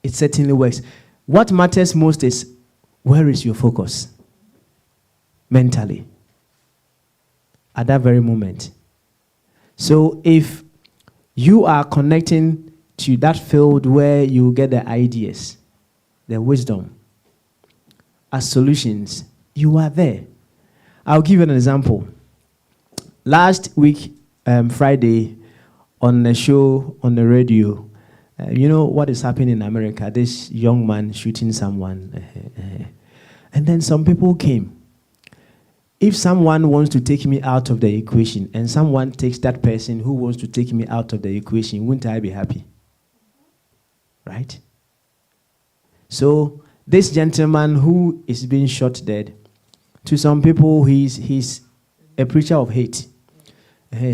It certainly works. What matters most is, where is your focus? Mentally. At that very moment. So if you are connecting to that field where you get the ideas, the wisdom, as solutions, you are there. I'll give you an example. Last week, Friday, on a show on the radio, you know what is happening in America? This young man shooting someone. And then some people came. If someone wants to take me out of the equation and someone takes that person who wants to take me out of the equation, wouldn't I be happy? Right? So this gentleman who is being shot dead, to some people he's a preacher of hate.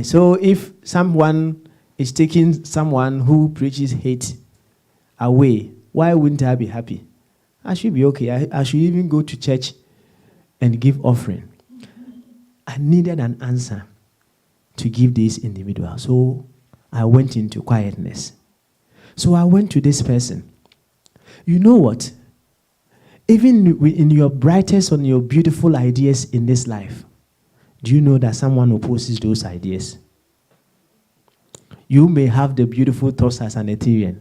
So if someone is taking someone who preaches hate away, why wouldn't I be happy? I should be okay. I should even go to church and give offering. I needed an answer to give this individual. So I went into quietness. So I went to this person. You know what? Even in your brightest and your beautiful ideas in this life, do you know that someone opposes those ideas? You may have the beautiful thoughts as an Etherean,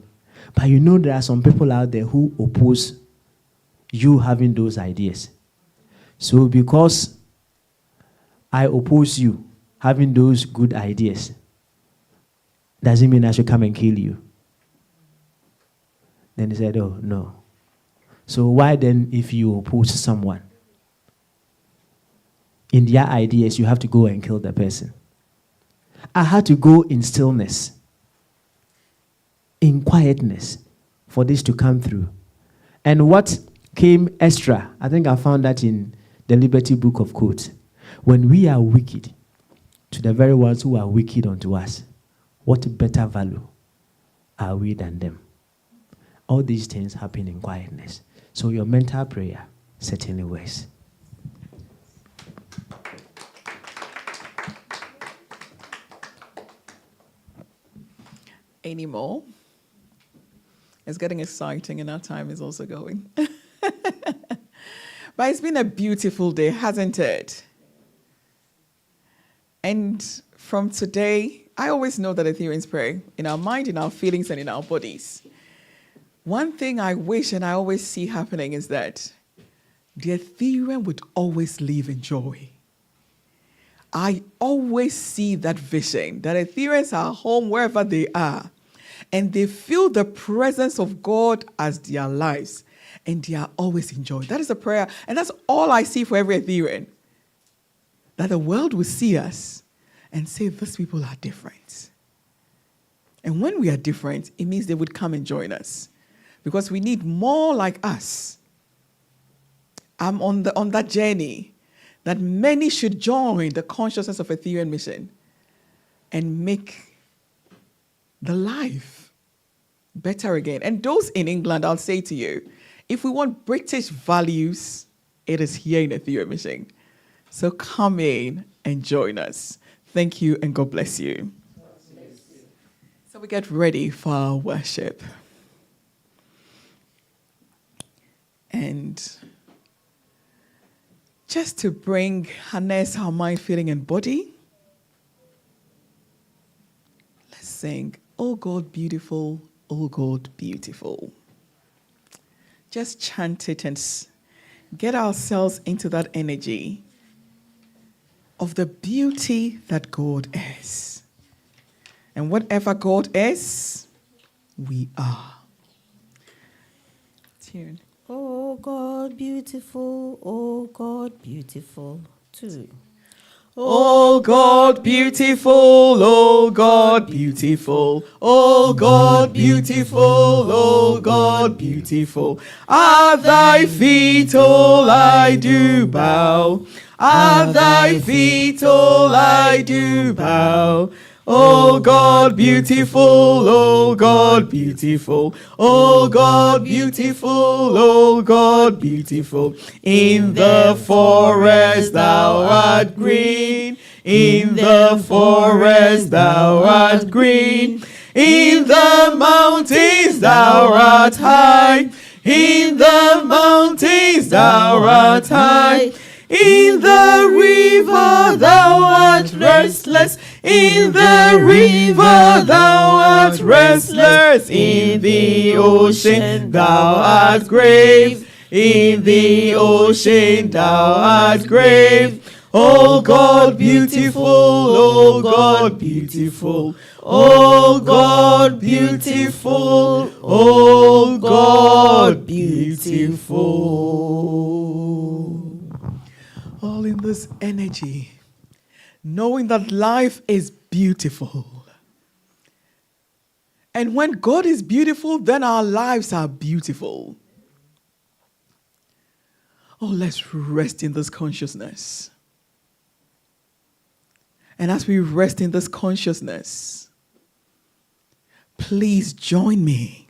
but you know there are some people out there who oppose you having those ideas. So because I oppose you having those good ideas, doesn't mean I should come and kill you. Then he said, oh, no. So why then, if you oppose someone, in their ideas, you have to go and kill the person? I had to go in stillness, in quietness, for this to come through. And what came extra, I think I found that in the Liberty Book of Quotes. When we are wicked to the very ones who are wicked unto us, what better value are we than them? all these things happen in quietness. So your mental prayer certainly works. Any more? It's getting exciting and our time is also going. But it's been a beautiful day, hasn't it? And from today, I always know that Ethereans pray in our mind, in our feelings, and in our bodies. One thing I wish and I always see happening is that the Etherean would always live in joy. I always see that vision, that Ethereans are home wherever they are, and they feel the presence of God as their lives, and they are always in joy. That is a prayer, and that's all I see for every Etherean. That the world will see us and say, these people are different. And when we are different, it means they would come and join us, because we need more like us. I'm on that journey that many should join the consciousness of Etherean mission and make the life better again. And those in England, I'll say to you, if we want British values, it is here in Etherean mission. So come in and join us. Thank you and God bless you. So we get ready for our worship. And just to harness our mind, feeling, and body, let's sing, Oh God, beautiful, oh God, beautiful. Just chant it and get ourselves into that energy of the beauty that God is. And whatever God is, we are. Tune. Oh God, beautiful, oh God, beautiful. 2. Oh God, beautiful, oh God, beautiful, oh God, beautiful, oh God, beautiful. At thy feet all I do bow, at thy feet all I do bow. Oh God, beautiful, oh God, beautiful, oh God, beautiful, oh God, beautiful. In the forest thou art green, in the forest thou art green, in the mountains thou art high, in the mountains thou art high. In the river thou art restless, in the river thou art restless, in the ocean thou art grave, in the ocean thou art grave. Oh God, beautiful, oh God, beautiful, oh God, beautiful, oh God, beautiful. All in this energy, knowing that life is beautiful. And when God is beautiful, then our lives are beautiful. Oh, let's rest in this consciousness. And as we rest in this consciousness, please join me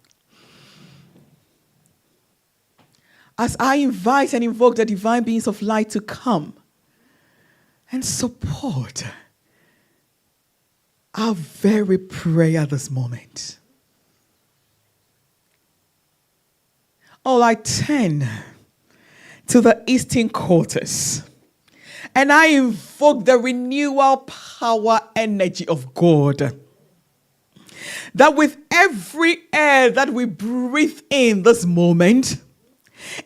as I invite and invoke the divine beings of light to come and support our very prayer this moment. Oh, I turn to the eastern quarters and I invoke the renewal power energy of God, that with every air that we breathe in this moment,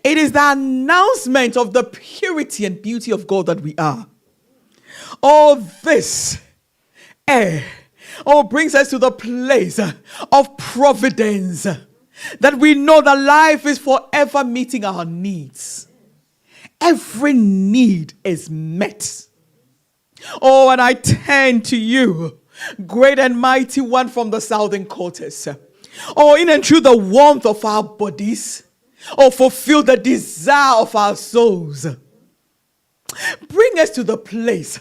it is the announcement of the purity and beauty of God that we are. All this air brings us to the place of providence, that we know that life is forever meeting our needs. Every need is met. Oh, and I turn to you, great and mighty one from the southern quarters. Oh, in and through the warmth of our bodies, fulfill the desire of our souls. Bring us to the place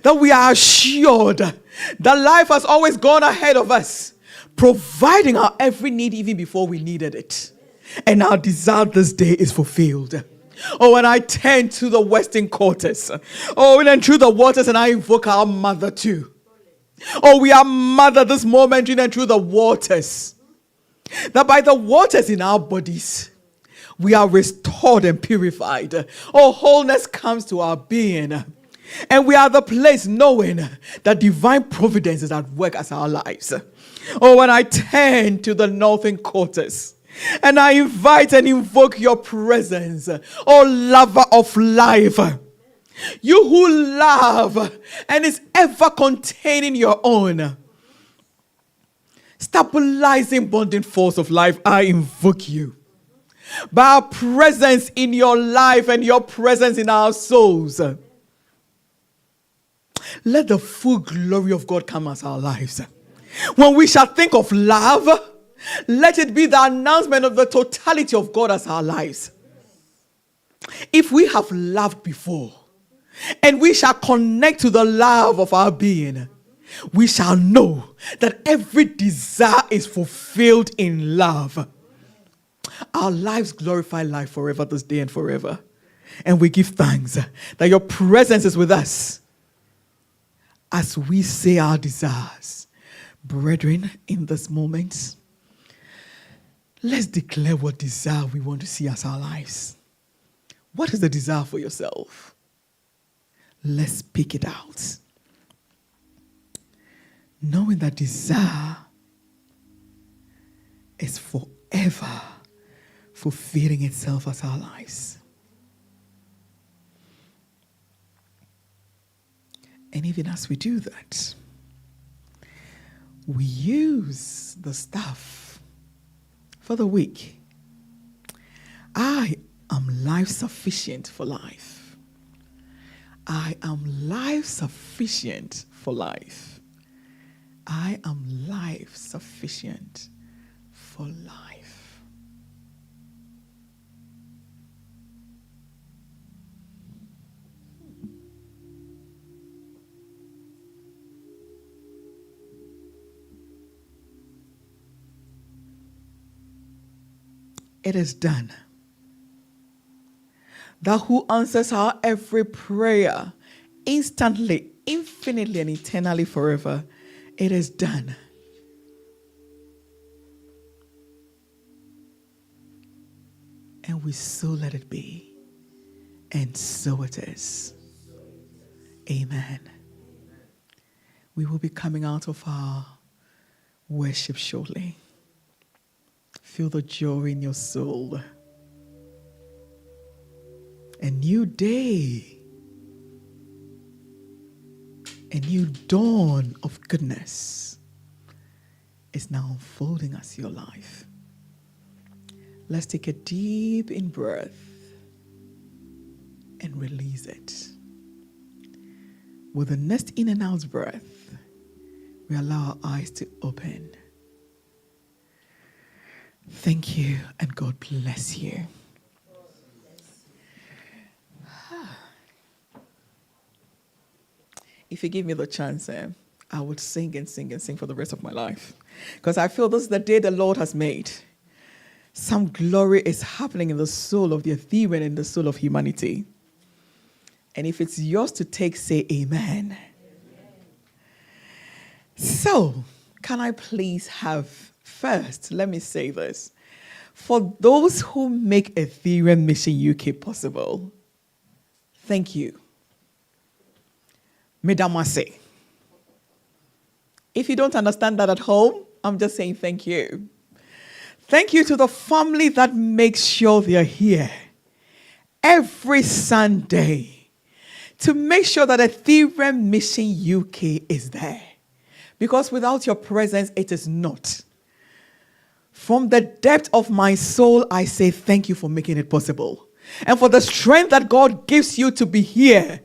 that we are assured that life has always gone ahead of us, providing our every need even before we needed it. And our desire this day is fulfilled. Oh, and I turn to the western quarters. Oh, and then through the waters, and I invoke our mother too. Oh, we are mother this moment, and through the waters. That by the waters in our bodies, we are restored and purified. Oh, wholeness comes to our being. And we are the place knowing that divine providence is at work as our lives. Oh, when I turn to the northern quarters, and I invite and invoke your presence, oh lover of life, you who love and is ever containing your own, stabilizing bonding force of life, I invoke you. By our presence in your life and your presence in our souls, let the full glory of God come as our lives. When we shall think of love, let it be the announcement of the totality of God as our lives. If we have loved before, and we shall connect to the love of our being, we shall know that every desire is fulfilled in love. Our lives glorify life forever this day and forever. And we give thanks that your presence is with us as we say our desires. Brethren, in this moment, let's declare what desire we want to see as our lives. What is the desire for yourself? Let's speak it out. Knowing that desire is forever fulfilling itself as our lives. And even as we do that, we use the stuff for the week. I am life sufficient for life. I am life sufficient for life. I am life sufficient for life. It is done. Thou who answers our every prayer instantly, infinitely, and eternally forever. It is done. And we so let it be. And so it is. Amen. We will be coming out of our worship shortly. Feel the joy in your soul. A new day. A new dawn of goodness is now unfolding as your life. Let's take a deep in breath and release it. With the next in and out breath, we allow our eyes to open. Thank you, and God bless you. If you give me the chance, I would sing and sing and sing for the rest of my life. Because I feel this is the day the Lord has made. Some glory is happening in the soul of the Etherean and the soul of humanity. And if it's yours to take, say amen. So, can I please have first, let me say this. For those who make Ethereum Mission UK possible, thank you. Medamase. If you don't understand that at home, I'm just saying thank you. Thank you to the family that makes sure they're here every Sunday to make sure that Ethereum Mission UK is there. Because without your presence, it is not. From the depth of my soul, I say thank you for making it possible. And for the strength that God gives you to be here,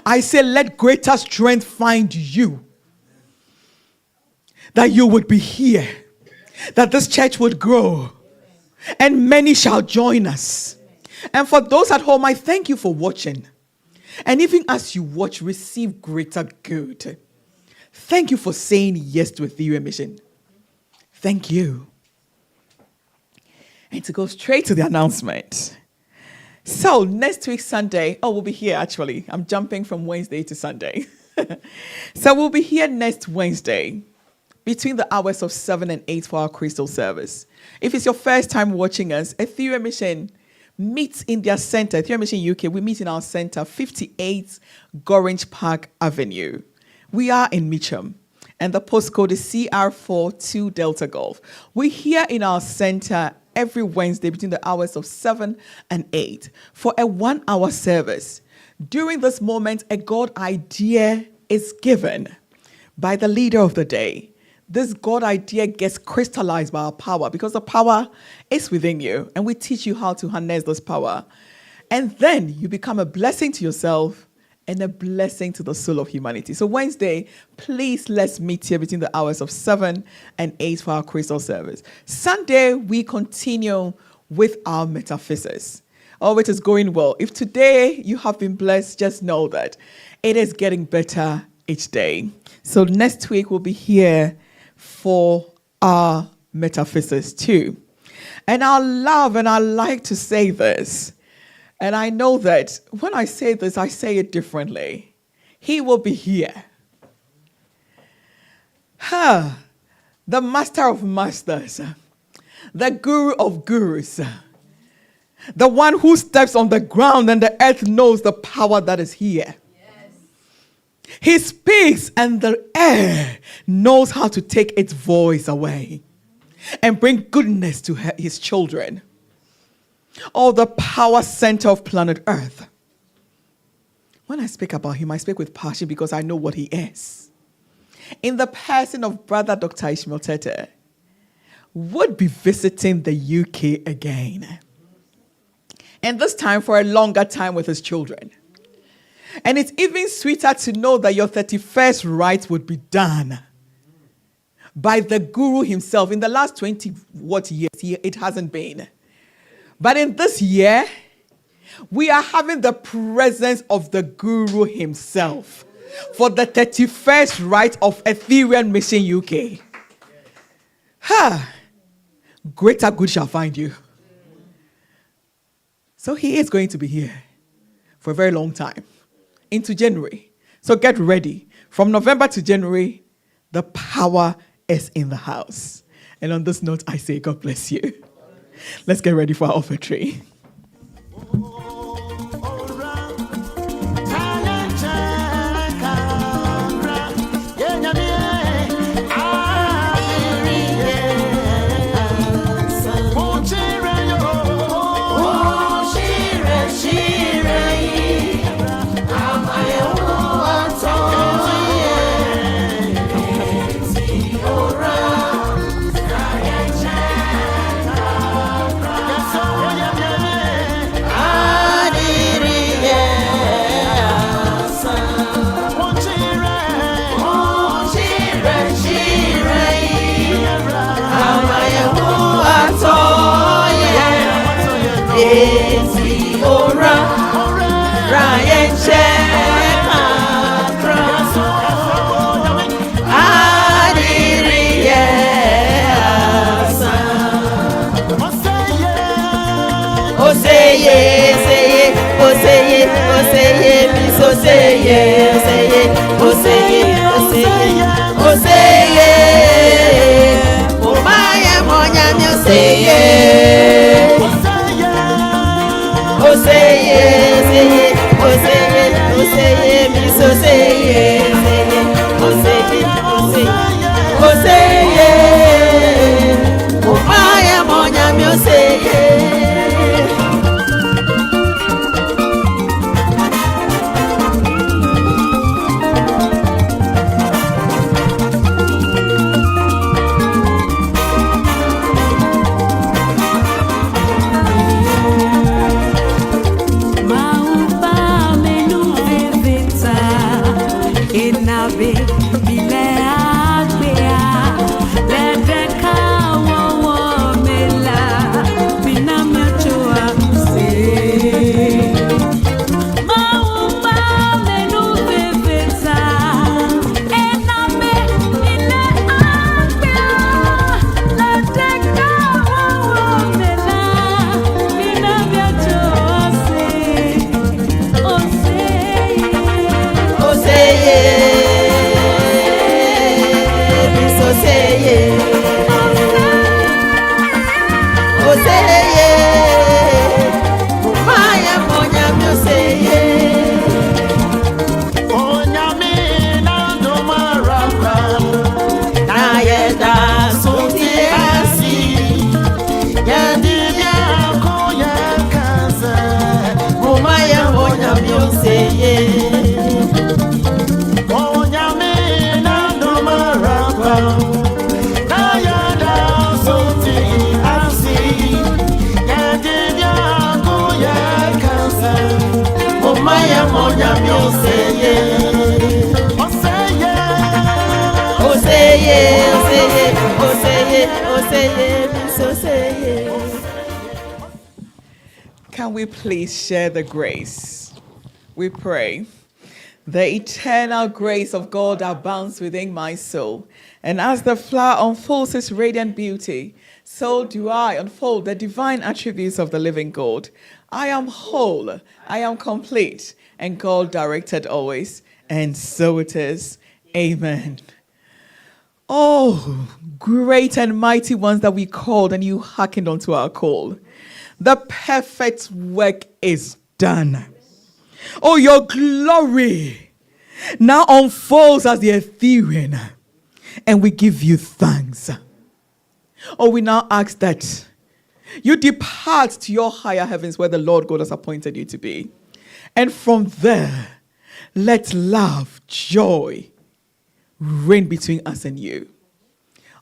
I say let greater strength find you. That you would be here. That this church would grow. And many shall join us. And for those at home, I thank you for watching. And even as you watch, receive greater good. Thank you for saying yes to Ethereum Mission. thank you. And to go straight to the announcement. So next week, Sunday, we'll be here actually. I'm jumping from Wednesday to Sunday. So we'll be here next Wednesday between the hours of 7 and 8 for our crystal service. If it's your first time watching us, Ethereum Mission meets in their center, Ethereum Mission UK, we meet in our center, 58 Gorringe Park Avenue. We are in Mitcham, and the postcode is CR42 Delta Golf. We're here in our center every Wednesday between the hours of 7 and 8 for a 1-hour service. During this moment, a God idea is given by the leader of the day. This God idea gets crystallized by our power because the power is within you, and we teach you how to harness this power. And then you become a blessing to yourself and a blessing to the soul of humanity. So Wednesday, please let's meet here between the hours of 7 and 8 for our crystal service. Sunday, we continue with our metaphysics. Oh, it is going well. If today you have been blessed, just know that it is getting better each day. So next week we'll be here for our metaphysics too. And I love and I like to say this. And I know that when I say this, I say it differently. He will be here. The master of masters, the guru of gurus, the one who steps on the ground and the earth knows the power that is here. Yes. He speaks and the air knows how to take its voice away and bring goodness to his children. Oh, the power center of planet Earth. When I speak about him, I speak with passion because I know what he is. In the person of Brother Dr. Ishmael Tete, would be visiting the UK again. And this time for a longer time with his children. And it's even sweeter to know that your 31st rite would be done by the guru himself. In the last 20 years, it hasn't been. But in this year, we are having the presence of the guru himself for the 31st rite of Ethereum Mission UK. Greater good shall find you. So he is going to be here for a very long time, into January. So get ready. From November to January, the power is in the house. And on this note, I say, God bless you. Let's get ready for our offertory. My Can we please share the grace? We pray. The eternal grace of God abounds within my soul. And as the flower unfolds its radiant beauty, so do I unfold the divine attributes of the living God. I am whole, I am complete, and God directed always. And so it is. Amen. Oh, great and mighty ones that we called, and you hearkened unto our call. The perfect work is done. Oh, your glory now unfolds as the Etherean, and we give you thanks. Oh, we now ask that you depart to your higher heavens where the Lord God has appointed you to be. And from there, let love, joy reign between us and you.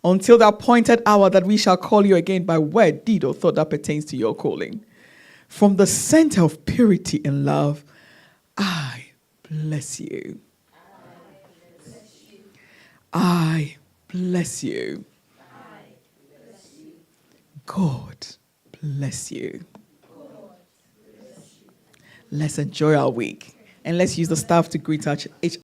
Until the appointed hour that we shall call you again by word, deed, or thought that pertains to your calling. From the center of purity and love, I bless you. I bless you. God bless you. Let's enjoy our week. And let's use the staff to greet each